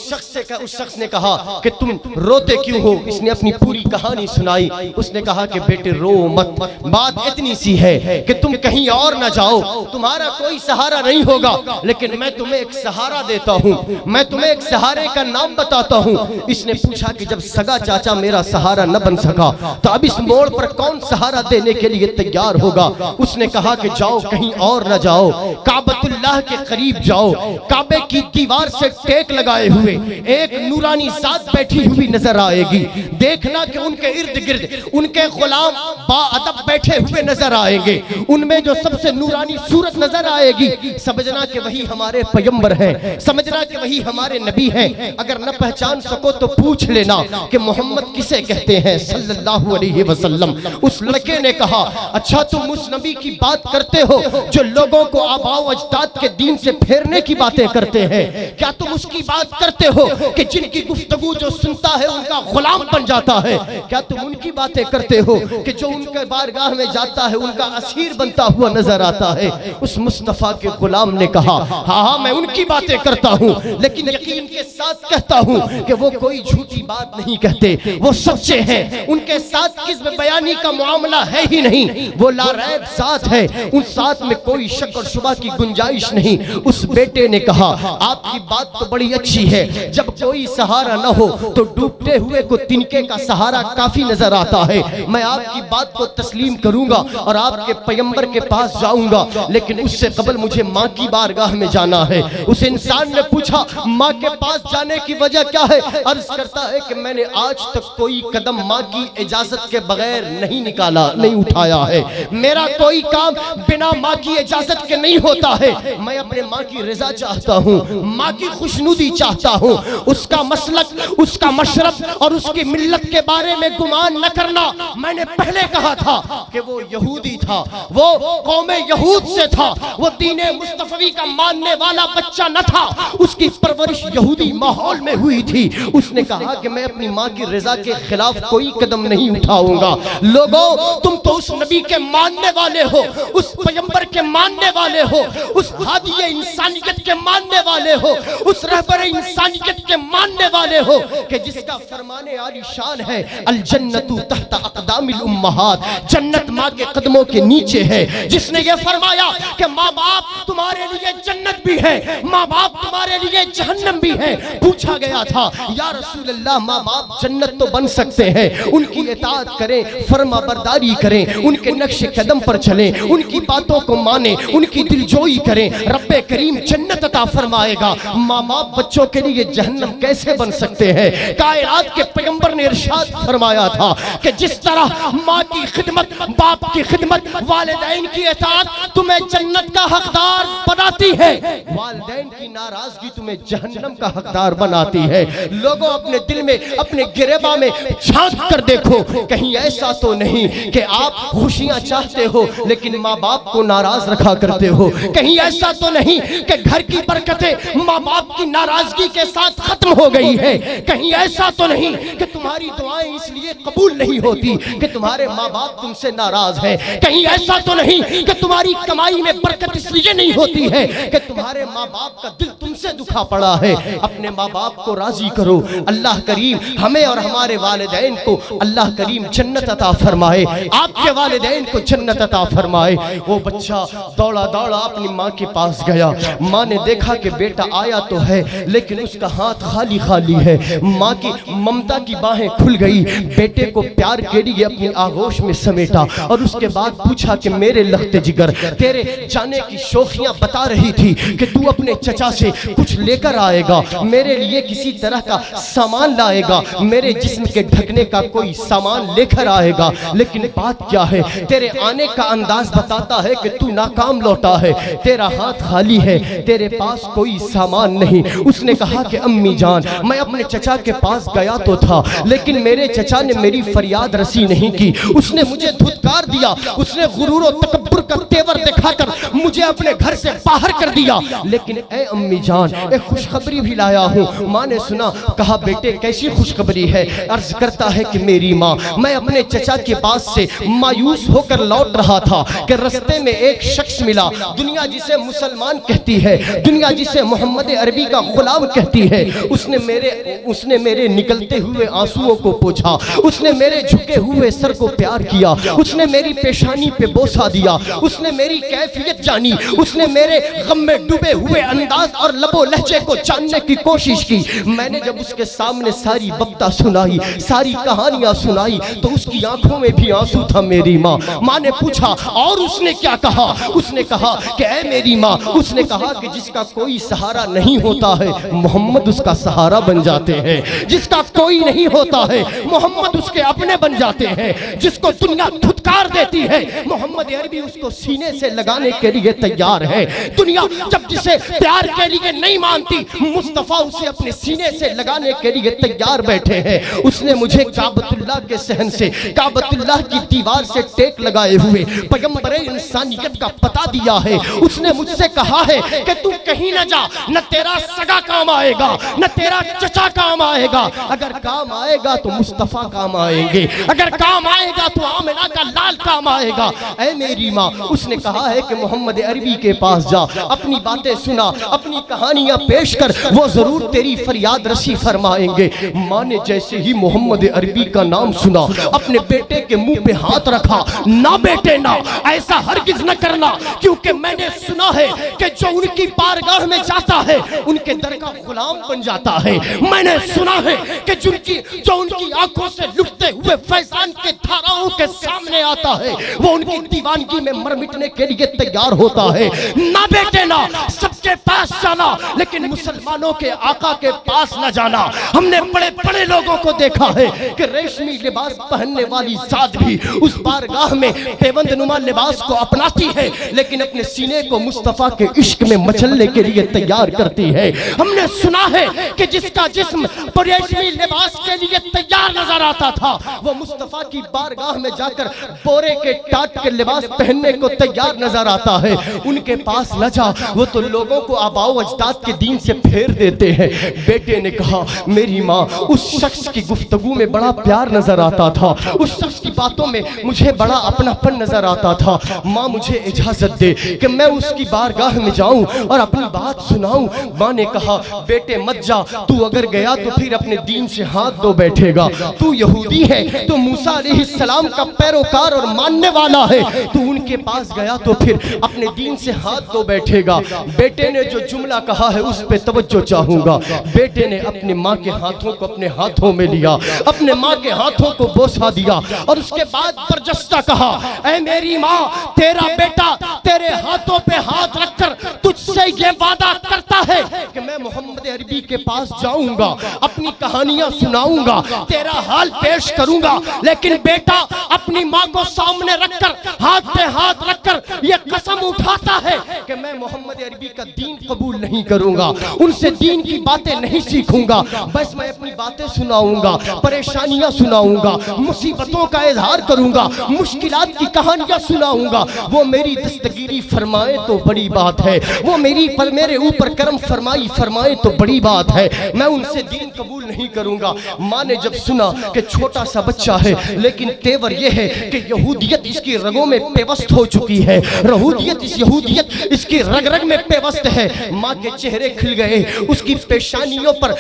शख्स ने कहा कि तुम रोते क्यों हो? इसने अपनी पूरी कहानी सुनाई। उसने कहा कि बेटे रो मत, बात इतनी सी है कि तुम कहीं और ना जाओ, तुम्हारा कोई सहारा नहीं होगा, लेकिन मैं तुम्हें एक सहारा देता हूँ, मैं तुम्हें एक सहारे का नाम बताता हूँ। इसने पूछा कि जब सगा चाचा मेरा सहारा न बन सका तो अब इस मोड़ पर कौन सहारा देने के लिए तैयार होगा? उसने कहा कि जाओ, कहीं और ना जाओ, काबतुल्लाह के करीब जाओ। काबे की दीवार से टेक लगाए हुए एक नूरानी जात बैठी हुई नजर आएगी। देखना कि उनके इर्द गिर्द उनके गुलाम बाअदब बैठे हुए नजर आएंगे। उनमें जो सबसे नूरानी सूरत नजर आएगी, समझना कि वही हमारे पैगंबर हैं, समझना कि वही हमारे नबी हैं। अगर न पहचान सको तो पूछ लेना कि मोहम्मद किसे कहते हैं सल्लल्लाहु अलैहि वसल्लम। उस लड़के ने कहा, अच्छा तुम उस नबी की बात करते हो जो लोगों को आबाओ अजदाद के दीन से फेरने की बातें करते करते हैं। क्या तुम उसकी बात करते हो कि जिनकी गुफ्तगू जो सुनता है उनका गुलाम बन जाता है? क्या तुम उनकी बातें करते हो कि जो उनके बारगाह में जाता है उनका असीर बनता हुआ नजर आता है? उस मुस्तफा के गुलाम ने कहा, हाँ हाँ मैं उनकी बातें करता हूँ, लेकिन यकीन के साथ कहता हूँ कि वो कोई झूठी बात नहीं कहते, वो सच्चे हैं। उनके साथ किस्म बयानी का मामला है ही नहीं, वो लारैब साथ है, उन साथ में कोई शक और शुबा की गुंजाइश नहीं। उस बेटे ने कहा, आपकी बात तो बड़ी अच्छी है, जब कोई सहारा न हो तो डूबते हुए को तिनके का सहारा काफी नजर आता है। मैं आपकी बात को तस्लीम करूंगा और आपके पैगंबर के पास जाऊंगा, लेकिन उससे कबल मुझे माँ की बारगाह में जाना है। उस इंसान ने पूछा, माँ के पास जाने की वजह क्या है? अर्ज करता है कि मैंने आज तक कोई कदम माँ की इजाजत के बगैर नहीं निकाला, नहीं उठाया है। मेरा कोई काम बिना माँ की इजाजत के नहीं होता है। मैं अपने माँ की रजा चाहता हूँ, माँ की खुशनुदी चाहता हूँ। उसका मसलक, उसका मशरब और उसकी मिल्लत के बारे में गुमान न करना। मैंने पहले कहा था कि वो यहूदी था, वो कौमे यहूद से था, वो दीने मुस्तफवी का मानने वाला बच्चा न था, उसकी परवरिश यहूदी माहौल में हुई थी। उसने कहा कि मैं अपनी माँ की रजा के खिलाफ कोई कदम नहीं उठाऊंगा। लोगों, तुम तो उस नबी के मानने वाले हो, उस पैगंबर के मानने वाले हो, उस हादी इंसानियत के मानने वाले हो, उस रहबर इंसानियत के मानने वाले हो कि जिसका फरमाने आली शान है, अल जन्नतु तहत अक़दामिल उम्महात, जन्नत माँ के कदमों के नीचे है। जिसने ये फरमाया कि माँ बाप तुम्हारे लिए जन्नत भी है, माँ बाप तुम्हारे लिए जहन्नम भी है। पूछा गया था, या रसूल अल्लाह, माँ बाप जन्नत तो बन सकते हैं, उनकी इताअत करें, फरमा बरदारी करें, उनके नक्शे कदम पर चलें, उनकी बातों को माने, उनकी दिलजोई करें, रब्बे करीम जन्नत अता फरमाएगा। माँ बाप बच्चों के लिए जहन्नम कैसे बन सकते हैं? कायनात के पैगंबर ने इरशाद फरमाया था कि जिस तरह माँ की खिदमत, बाप की खिदमत, वालिदैन की इताअत तुम्हें जन्नत का हकदार बनाती है, वालिदैन की नाराजगी तुम्हें जहन्नम का हकदार बनाती है। लोगों, अपने दिल में, अपने गिरेबा में झांक कर देखो, कहीं ऐसा तो नहीं कि आप खुशियां चाहते हो लेकिन माँ बाप को नाराज रखा करते हो? कहीं ऐसा तो नहीं कि घर की बरकतें माँ बाप की नाराजगी के साथ खत्म हो गई है? कहीं ऐसा तो नहीं कि तुम्हारी दुआएं इसलिए कबूल नहीं होती कि तुम्हारे माँ बाप तुमसे नाराज हैं? कहीं ऐसा तो नहीं कि तुम्हारी कमाई में बरकत इसलिए नहीं होती है कि तुम्हारे माँ बाप का दिल तुमसे दुखा पड़ा है? अपने माँ बाप को राजी करो। अल्लाह करीम हमें और हमारे वालिदैन को अल्लाह करीम जन्नत अता फरमाए, आपके वालिदैन को जन्नत अता फरमाए। वो बच्चा दौड़ा दौड़ा अपनी माँ के पास गया। माँ ने देखा कि बेटा आया तो है लेकिन उसका हाथ खाली खाली है। माँ की ममता की बाहें खुल गई, बेटे को प्यार के लिए अपनी आगोश में समेटा और उसके बाद पूछा कि मेरे लख्ते जिगर, तेरे जाने की शोखियां बता रही थी कि तू अपने चचा से कुछ लेकर आएगा, मेरे लिए किसी तरह का सामान लाएगा, मेरे जिस्म के ढकने का कोई सामान लेकर आएगा, लेकिन बात क्या है? तेरे आने का अंदाज बताता है कि तू नाकाम लौटा है, तेरा हाथ खाली है, तेरे पास कोई सामान नहीं। उसने कहा कि अम्मी जान, मैं अपने चचा के पास गया तो था लेकिन मेरे चचा ने मेरी फरियाद रसी नहीं की, उसने मुझे धुतकार दिया, उसने गुरूर और तकब्बुर का तेवर दिखाकर मुझे अपने घर से बाहर कर दिया। लेकिन ए अम्मी जान, एक खुशखबरी भी लाया हूँ। माँ ने सुना, कहा बेटे कैसी खुशखबरी है? अर्ज करता है कि मेरी माँ, मैं अपने चचा के पास से मायूस होकर लौट रहा था कि रास्ते में एक शख्स मिला, दुनिया जिसे मुसलमान कहती है, दुनिया जिसे मोहम्मद अरबी का गुलाम कहती है, उसने मेरे निकलते हुए आंसुओं को पोंछा, उसने मेरे झुके हुए सर को प्यार किया, उसने मेरी पेशानी पे बोसा दिया, उसने मेरी कैफियत जानी, उसने मेरे गम में डूबे हुए अंदाज और लबो लहजे को जानने की कोशिश की। मैंने जब उसके सामने सारी बक्ता सुनाई, सारी कहानियां सुनाई तो उसकी आंखों में भी आंसू था मेरी माँ। माँ ने पूछा और उसने क्या कहा? उसने कहा कि ऐ मेरी माँ, उसने कहा कि जिसका कोई सहारा नहीं होता है मोहम्मद उसका सहारा बन जाते हैं, जिसका कोई नहीं होता है मोहम्मद उसके अपने बन जाते हैं। जिसको दुनिया धुतकार देती है मोहम्मद अरबी उसको सीने से लगाने के लिए तैयार है। दुनिया जब जिसे प्यार के लिए नहीं मानती मुस्तफा उसे अपने सीने से लगाने के लिए तैयार बैठे हैं। उसने मुझे काबतुल्लाह के सहन से, काबतुल्लाह की दीवार से टेक लगाए हुए पैगंबर इंसानियत का पता दिया है। उसने मुझसे कहा है कि तू कहीं ना जा, न तेरा सगा काम आएगा न तेरा चचा काम आएगा। अगर काम आएगा तो मुस्तफा काम आएंगे, अगर काम आएगा तो आमिना का लाल काम आएगा। ऐ मेरी माँ, उसने कहा है कि मोहम्मद अरबी के पास जा, अपनी बातें सुना, अपनी कहानियां पेश कर, वो जरूर तेरी फरियाद रसी फरमाएंगे। माँ ने जैसे ही मोहम्मद अरबी का नाम सुना अपने बेटे के मुंह पे हाथ रखा। ना बेटे ना, ऐसा हरगिज न करना, क्योंकि मैंने सुना है कि जो उनकी बारगाह में जाता है उनके दर का गुलाम बन जाता है। मैंने सुना है कि जो उनकी आंखों से लुटते हुए फैजान के धाराओं के सामने आता है वो उनकी दीवानगी में मर मिटने के लिए तैयार होता है। ना बेटे ना, सबके पास जाना लेकिन मुसलमानों के आका के पास न जाना। हमने बड़े बड़े लोगों को देखा है कि रेशमी लिबास पहनने वाली जात भी उस बारगाह में पेवंद नुमा लिबास को अपनाती है, लेकिन अपने सीने को मुस्तफा के इश्क में मचलने के लिए तैयार करती है। हमने सुना है कि जिसका जिस्म रेशमी लिबास के लिए तैयार नजर आता था वो मुस्तफा की बारगाह में जाकर बोरे के टाट के लिबास पहनने को तैयार नजर आता है। उनके पास न जा, वो तो लोगों को आबाओ अजदाद के दीन से फेर देते हैं। बेटे ने कहा मेरी माँ, उस शख्स की गुफ्तगू में बड़ा प्यार नजर आता था, उस शख्स की बातों में मुझे बड़ा अपनापन नजर आता था। माँ मुझे इजाजत दे कि मैं उसकी बारगाह में जाऊं और अपनी बात सुनाऊं। माँ ने कहा बेटे मत जा, तू अगर गया तो फिर अपने दीन से हाथ धो बैठेगा। तू यहूदी है, तो मूसा अलैहिस्सलाम का पैरोकार और मानने वाला है, तू उनके पास गया तो फिर अपने दीन से हाथ धो बैठेगा। बेटे ने जो जुमला कहा है उस पे तवज्जो चाहूंगा। बेटे ने अपनी माँ के हाथों को अपने हाथों में लिया, अपने माँ के हाथों को बोसा दिया और उसके बाद बरजस्ता कहा ऐ मेरी माँ, तेरा बेटा तेरे हाथों पे हाथ रखकर तुझसे ये वादा करता है कि मैं मोहम्मद अरबी के पास जाऊंगा, अपनी कहानियां सुनाऊंगा, तेरा हाल पेश करूंगा। लेकिन बेटा अपनी माँ को सामने रखकर, हाथ पे हाथ रखकर ये कसम उठाता है कि मैं मोहम्मद अरबी का दीन कबूल नहीं करूंगा, उनसे दीन की बातें नहीं सीखूंगा, बस मैं अपनी बातें सुनाऊंगा, परेशानियां सुनाऊंगा, मुसीबतों का इजहार करूंगा, मुश्किलात की कहानियां सुनाऊंगा। वो मेरी दस्तगीरी फरमाए तो बड़ी बात है, वो मेरे ऊपर करम फरमाए तो बड़ी बात है, मैं उनसे दीन कबूल नहीं करूंगा। माँ ने जब सुना कि छोटा सा बच्चा है लेकिन तेवर यह है कि यहूदियत इसकी रगों में पेवस्त हो चुकी है, यहूदियत इसकी रग रग में पेवस्त है, माँ के चेहरे खिल गए। उसकी पेशानियों पर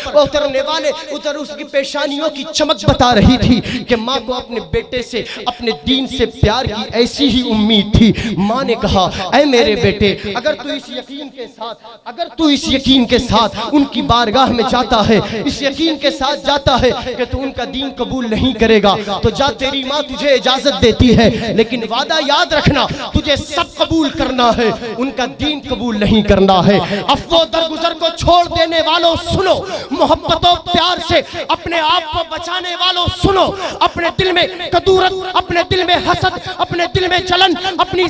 उसकी पेशानियों की चमक बता रही थी कि माँ को अपने बेटे से, अपने दीन से प्यार की ऐसी ही उम्मीद थी। माँ ने कहा ऐ मेरे बेटे, अगर तू इस यकीन के साथ उनकी बारगाह में जाता है, इस यकीन के साथ जाता है कि तू उनका दीन कबूल नहीं करेगा तो जा, तेरी माँ तुझे इजाजत देती है, लेकिन वादा याद रखना तुझे सब कबूल करना है, उनका दीन कबूल नहीं करना है। अफ़्वो दरगुजर को छोड़ देने वालों सुनो, मोहब्बत और प्यार से अपने आप को बचाने वालों सुनो, अपने दिल में कदूरत, अपने दिल में हसद, अपने दिल में जलन, अपनी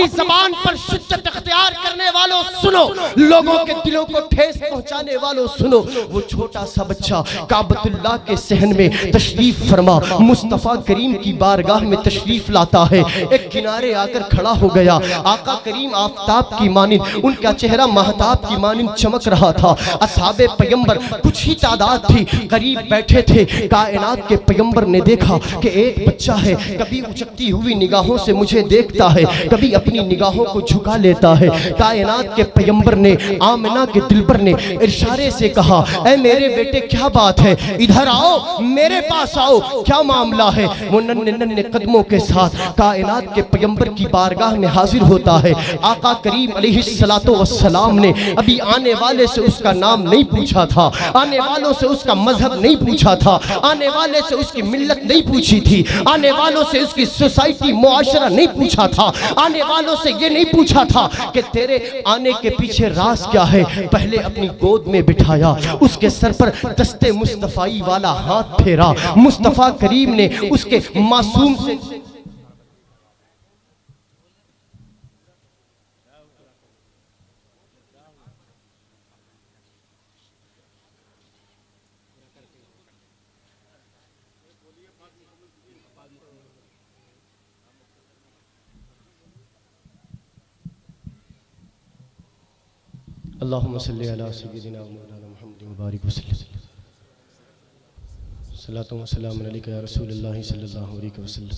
ज़बान पर शिद्दत इख्तियार करने वालों सुनो, लोगों के दिलों को ठेस पहुंचाने वालों सुनो। वो छोटा सा बच्चा काबतुल्लाह के सहन में तशरीफ फरमा मुस्तफ़ा करीम की बारगाह में तशरीफ लाता है। एक किनारे आकर खड़ा हो गया, आका करीम आफताब की मानिंद, उनका चेहरा महताब की मानिंद चमक रहा था। असहाबे पैगंबर कुछ ही तादाद थी, करीब बैठे थे। कायनात के पैगंबर ने देखा कि एक बच्चा है, कभी उचकती हुई निगाहों से मुझे देखता है, कभी अपनी निगाहों को झुका लेता है। कायनात के पैगंबर ने, आमिना के दिलबर ने इशारे से कहा ऐ मेरे बेटे क्या बात है, इधर आओ, मेरे पास आओ, क्या मामला है। वो नन्हे कदमों के साथ कायनात के पैगंबर की बारगाह में हाजिर होता है। आका करीम अलैहिस्सलातो वस्सलाम ने अभी आने वाले से उसका नाम नहीं पूछा था, आने वालों से उसका मजहब नहीं पूछा था, आने वाले से उसकी मिल्लत नहीं पूछी थी, आने वालों से उसकी सोसाइटी मुआशरा नहीं पूछा था, आने वालों से ये नहीं पूछा था कि तेरे आने के पीछे राज क्या है। पहले अपनी गोद में बिठाया, उसके सर पर दस्ते मुस्तफाई वाला हाथ फेरा। मुस्तफा करीम ने उसके मासूम से अल्लाहुम्मा सल्ली अला सय्यिदिना मौलाना मुहम्मद व बारिक वसल्लम। सल्लल्लाहु व सल्लम अलैका या रसूलल्लाह सल्लल्लाहु अलैहि वसल्लम।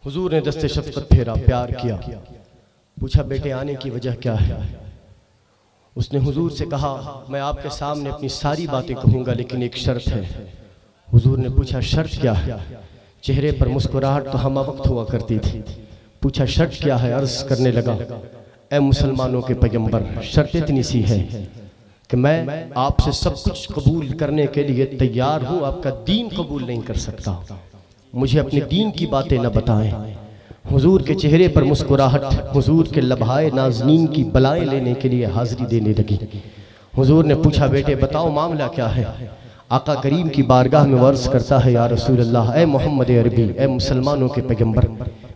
हुजूर ने दस्ते शफ़क़त फेरा, प्यार किया। पूछा बेटे आने की वजह क्या है। उसने हुजूर से कहा मैं आपके सामने अपनी सारी बातें कहूँगा लेकिन एक शर्त है। हुजूर ने पूछा शर्त क्या है। चेहरे पर मुस्कुराहट तो हम वक्त हुआ करती थी। पूछा शर्त क्या है। अर्ज करने लगा ए मुसलमानों के पैगंबर, शर्त इतनी सी है कि मैं आपसे सब कुछ कबूल करने के लिए तैयार हूँ, आपका दीन कबूल नहीं कर सकता। मुझे अपने दीन की बातें न बताएं। हुजूर के चेहरे पर मुस्कुराहट, हुजूर के लम्हाए नाज़नीन की बलाएं लेने के लिए हाजिरी देने लगी। हुजूर ने पूछा बेटे बताओ मामला क्या है। आका करीम की बारगाह में वर्ज़ करता है या रसूल अल्लाह, ए मोहम्मद अरबी, ए मुसलमानों के पैगंबर,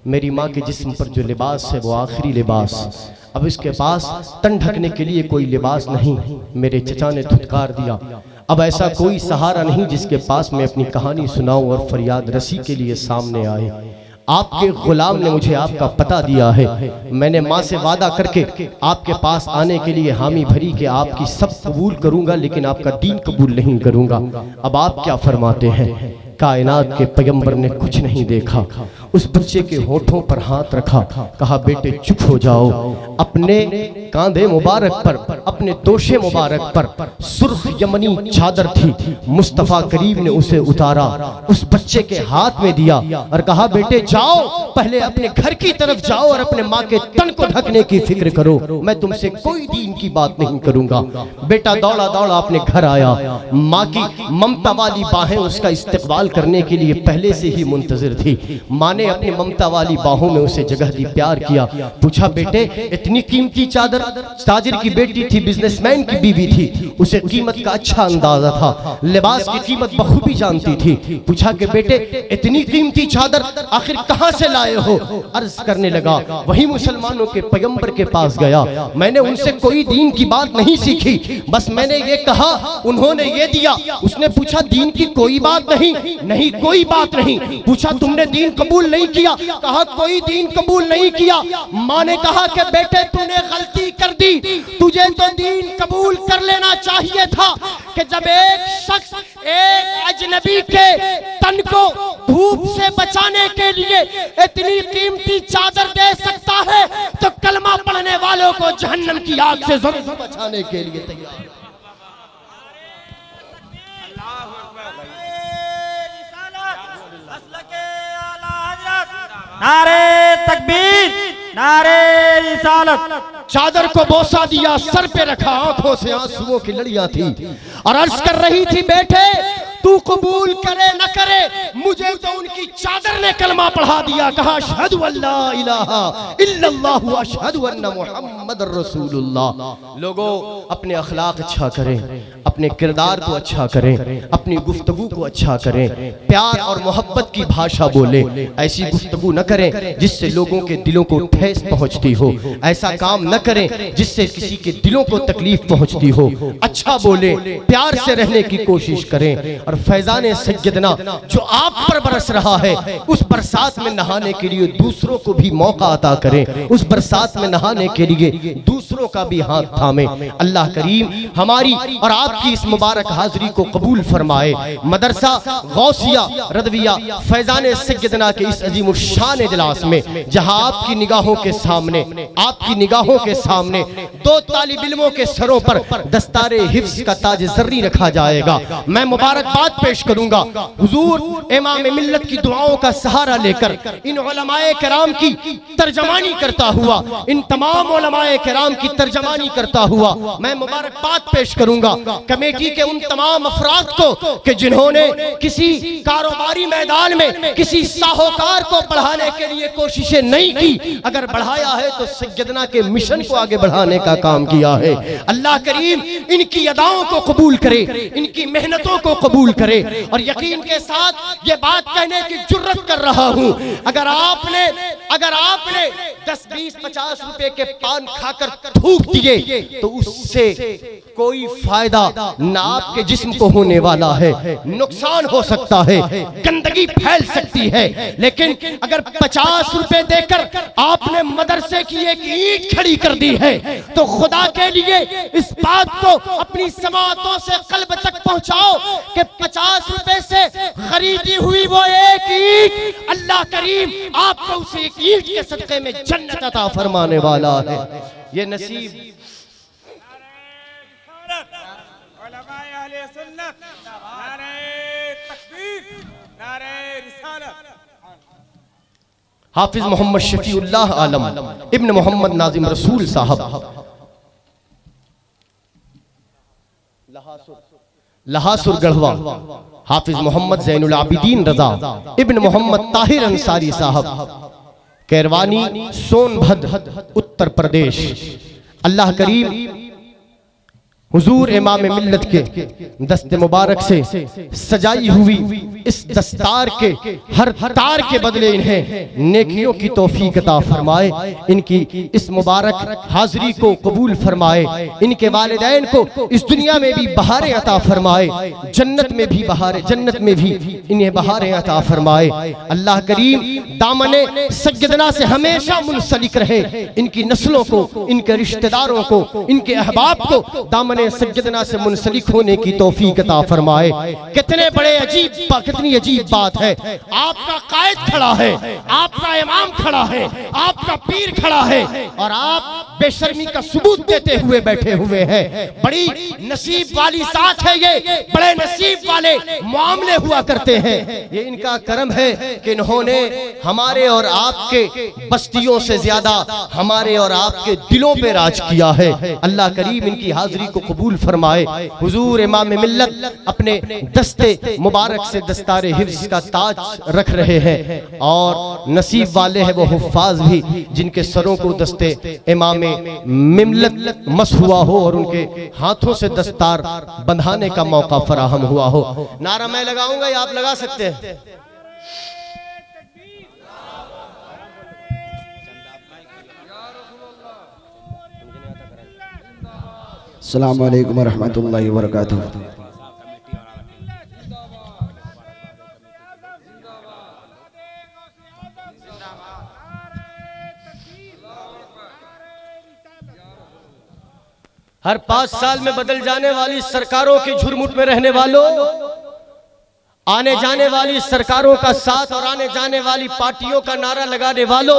मेरी माँ के जिस्म पर जो लिबास है वो आखिरी लिबास, अब इसके पास तन ढकने के लिए कोई लिबास नहीं। मेरे चचा ने धुतकार दिया, अब ऐसा कोई सहारा नहीं जिसके पास मैं अपनी कहानी सुनाऊं और फरियाद रसी के लिए सामने आए। आपके गुलाम ने मुझे आपका पता दिया है। मैंने माँ से वादा करके आपके पास आने के लिए हामी भरी कि आपकी सब कबूल करूंगा लेकिन आपका दीन कबूल नहीं करूंगा। अब आप क्या फरमाते हैं। कायनात के पैगंबर ने कुछ नहीं देखा, उस बच्चे के होठों पर हाथ रखा, कहा बेटे चुप हो जाओ। अपने कांधे मुबारक पर, अपने दोशे मुबारक पर सुर्ख यमनी चादर थी। मुस्तफा करीम ने उसे उतारा, उस बच्चे के हाथ में दिया और कहा बेटे जाओ, पहले अपने घर की तरफ जाओ और अपने माँ के तन को ढकने की फिक्र करो, मैं तुमसे कोई दीन की बात नहीं करूंगा। बेटा दौड़ा दौड़ा अपने घर आया। माँ की ममता वाली बाहें उसका इस्तकबाल करने के लिए पहले से ही मुंतजिर थी। माँ ने अपनी ममता वाली बाहों में उसे जगह दी, प्यार किया। पूछा बेटे इतनी कीमती चादर, ताजिर की बेटी थी, बिजनेसमैन की बीवी थी, उसे कीमत का अच्छा अंदाजा था, लिबास की कीमत बखूबी जानती थी। पूछा कि बेटे इतनी कीमती चादर आखिर कहां से लाए हो। अर्ज करने लगा वही मुसलमानों के पैगंबर के पास गया, मैंने उनसे कोई दीन की बात नहीं सीखी, बस मैंने ये कहा, उन्होंने ये दिया। उसने पूछा दीन की कोई बात नहीं। नहीं कोई बात नहीं। पूछा तुमने दीन कबूल नहीं किया। कहा कोई दीन कबूल नहीं किया। माँ ने कहा कि बेटे तूने गलती कर दी, तुझे तो दीन कबूल कर लेना चाहिए था कि जब एक शख्स एक अजनबी के तन को धूप से बचाने के लिए इतनी कीमती चादर दे सकता है तो कलमा पढ़ने वालों को जहन्नम की आग से जरूर बचाने के लिए तैयार। नारे तकबीर, नारे रिसालत। चादर को बोसा दिया, सर पे रखा, आंखों से आंसुओं की लड़ियां थी और अर्ज कर रही थी बेटे तू कबूल करे न करे, मुझे तो उनकी चादर ने कलमा पढ़ा दिया। कहा अशहदु अल्ला इलाहा इल्लल्लाह व अशहदु अन्ना मुहम्मदुर रसूलुल्लाह। लोगों अपने अखलाक अच्छा करें, अपने किरदार को अच्छा करें, अपनी गुफ्तगू को अच्छा करें, प्यार और मोहब्बत की भाषा बोले। ऐसी गुफ्तगू न करें जिससे लोगों के दिलों को ठेस पहुंचती हो, ऐसा काम न करें जिससे किसी के दिलों को तकलीफ पहुंचती हो। अच्छा बोले, प्यार से रहने की कोशिश करें और फैजाने सैयदना जो आप पर बरस रहा है उस बरसात में नहाने के लिए दूसरों को भी मौका अता करें, उस बरसात में नहाने के लिए दूसरों का भी हाथ थामे। अल्लाह करीम हमारी और आपकी इस मुबारक हाजिरी को कबूल फरमाए। मदरसा गौसिया रदविया फैजाने सैयदना के इस अजीम शान इजलास में जहां आपकी निगाहों के सामने, आपकी निगाहों के सामने दो तालिब इल्मों के सरों पर दस्तारे हिफ्ज का ताज जर्री रखा जाएगा। मैं मुबारकबाद मुबारकबाद पेश करूंगा। हुजूर इमाम मिल्लत की दुआओं का सहारा लेकर इन उलमाए किराम की तर्जमानी करता हुआ, इन तमाम उलमाए किराम की तर्जमानी करता हुआ मैं मुबारकबाद पेश करूंगा कमेटी के उन तमाम अफराद को कि जिन्होंने किसी कारोबारी मैदान में किसी साहूकार को बढ़ाने के लिए कोशिशें नहीं की, अगर बढ़ाया है तो सैयदना के मिशन को आगे बढ़ाने का काम किया है। अल्लाह करीम इनकी अदाओं को कबूल करे, इनकी मेहनतों को कबूल करे। और यकीन के साथ ये बात कहने की जुर्रत कर रहा हूं, अगर आपने 10, 20, 50 रुपए के पान खाकर थूक दिए तो उससे कोई फायदा ना आपके जिस्म को होने वाला है, नुकसान हो सकता है, गंदगी फैल सकती है। लेकिन अगर 50 रुपए देकर आपने मदरसे की एक ईंट खड़ी कर दी है तो खुदा के लिए इस बात को अपनी समातों से कल्ब तक पहुंचाओ कि 50 रुपए से खरीदी हुई वो एक ईंट अल्लाह करीम आपको उसे एक ईंट के सदके में जन्नत अता फरमाने वाला है। ये नसीब हाफिज मोहम्मद शफीउल्लाह आलम इब्न मोहम्मद नाजिम रसूल साहब लहासुर गढ़वा, हाफिज मोहम्मद जैनुल आबिदीन रजा इब्न मोहम्मद ताहिर अंसारी साहब कैरवानी सोनभद्र उत्तर प्रदेश। अल्लाह करीम हुजूर इमाम मिल्लत के दस्ते मुबारक से सजाई हुई इस दस्तार के हर तार के बदले इन्हें नेकियों की तौफीक अता फरमाए, इनकी इस मुबारक हाजिरी को कबूल फरमाए, इनके वालिदैन को इस दुनिया में भी बहारें अता फरमाए, जन्नत में भी इन्हें बहारें अता फरमाए। अल्लाह करीम दामने सज्जदना से हमेशा मुंसलिक रहे, इनकी नस्लों को, इनके रिश्तेदारों को, इनके अहबाब को दामने सज्जदना से मुंसलिक होने की तौफीक अता फरमाए। कितनी अजीब बात है, आपका कायद खड़ा है, आपका इमाम खड़ा है, आपका पीर खड़ा है और आप बेशर्मी का सबूत देते हुए बैठे हुए हैं। बड़ी नसीब वाली साथ है ये, बड़े नसीब वाले मामले हुआ करते हैं। ये इनका करम है कि इन्होंने हमारे और आपके बस्तियों से ज्यादा हमारे और आपके दिलों पे राज किया है। अल्लाह करीम इनकी हाजिरी को कबूल फरमाए। हुजूर इमाम मिल्लत अपने दस्ते मुबारक से दस्तारे हिफ्ज़ का ताज रख रहे हैं और नसीब वाले हैं वो हुफ्फाज भी जिनके सरों को दस्ते इमाम मिल्लत मस हुआ हो और उनके हाथों से दस्तार बंधाने का मौका फराहम हुआ हो। नारा मैं लगाऊंगा या आप लगा सकते हैं? अस्सलामु अलैकुम रहमतुल्लाहि व बरकातुहू। हर 5 साल में बदल जाने वाली सरकारों के झुरमुट में रहने वालों, आने जाने वाली सरकारों का साथ और आने जाने वाली पार्टियों का नारा लगाने वालों,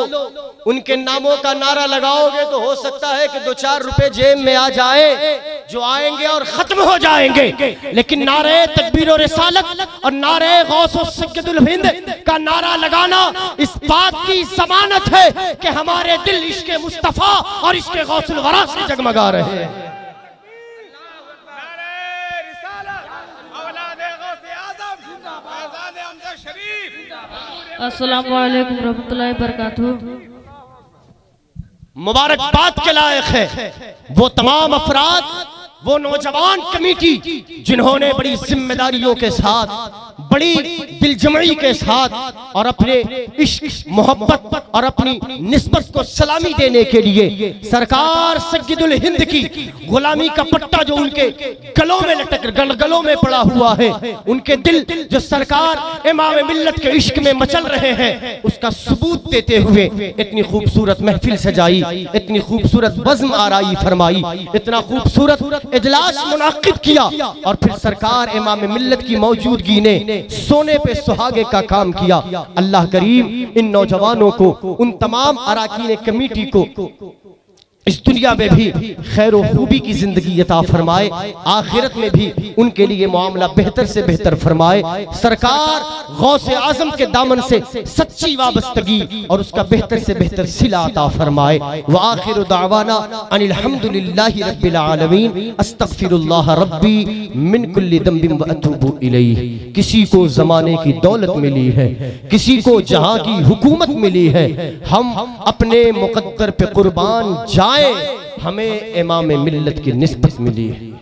उनके नामों का नारा लगाओगे तो हो सकता है कि 2-4 रुपए जेब में आ जाए, जो आएंगे और खत्म हो जाएंगे। लेकिन नारे तकबीर और रिसालत और नारे गौस और सज्जदुल हिंद का नारा लगाना इस बात की जमानत है कि हमारे दिल इश्क़ मुस्तफा और इश्क़ गौसुल वरा से जगमगा रहे हैं। अस्सलामु अलैकुम रहमतुल्लाहि बरकातुहू। मुबारकबाद के लायक है वो तमाम अफराद, वो नौजवान कमेटी जिन्होंने बड़ी जिम्मेदारियों के साथ, बड़ी दिलजमई के साथ और अपने इश्क मोहब्बत और अपनी निस्बत को सलामी देने के लिए सरकार सज्जदुल हिंद की गुलामी का पट्टा जो उनके गलों में गलों में पड़ा हुआ है, उनके दिल जो सरकार इमाम मिल्लत के इश्क में मचल रहे हैं, उसका सबूत देते हुए इतनी खूबसूरत महफिल सजाई, इतनी खूबसूरत बज़्म आराई फरमाई, इतना खूबसूरत इजलास मुनाकिद किया और फिर सरकार इमाम मिल्लत की मौजूदगी ने सोने पे सुहागे का काम किया। अल्लाह करीम इन नौजवानों को, उन तमाम अराकीन कमेटी को इस दुनिया में भी खैर व खूबी की जिंदगी अता फरमाए, आखिरत में भी उनके लिए मामला बेहतर से बेहतर फरमाए। सरकार गौसे आजम के दामन से सच्ची वाबस्तगी और उसका बेहतर से बेहतर सिला अता फरमाए। व आखिर दावाना अनिल हम्दुलिल्लाहि रब्बिल आलमीन, अस्तगफिरुल्लाह रब्बी मिन कुल्लि दम्बिन व अतूबु इलैहि। किसी को जमाने की दौलत मिली है, किसी को जहां की हुकूमत मिली है, हम अपने मुकद्दर पे कुर्बान जाए, हमें इमाम मिल्लत की निस्बत मिली है।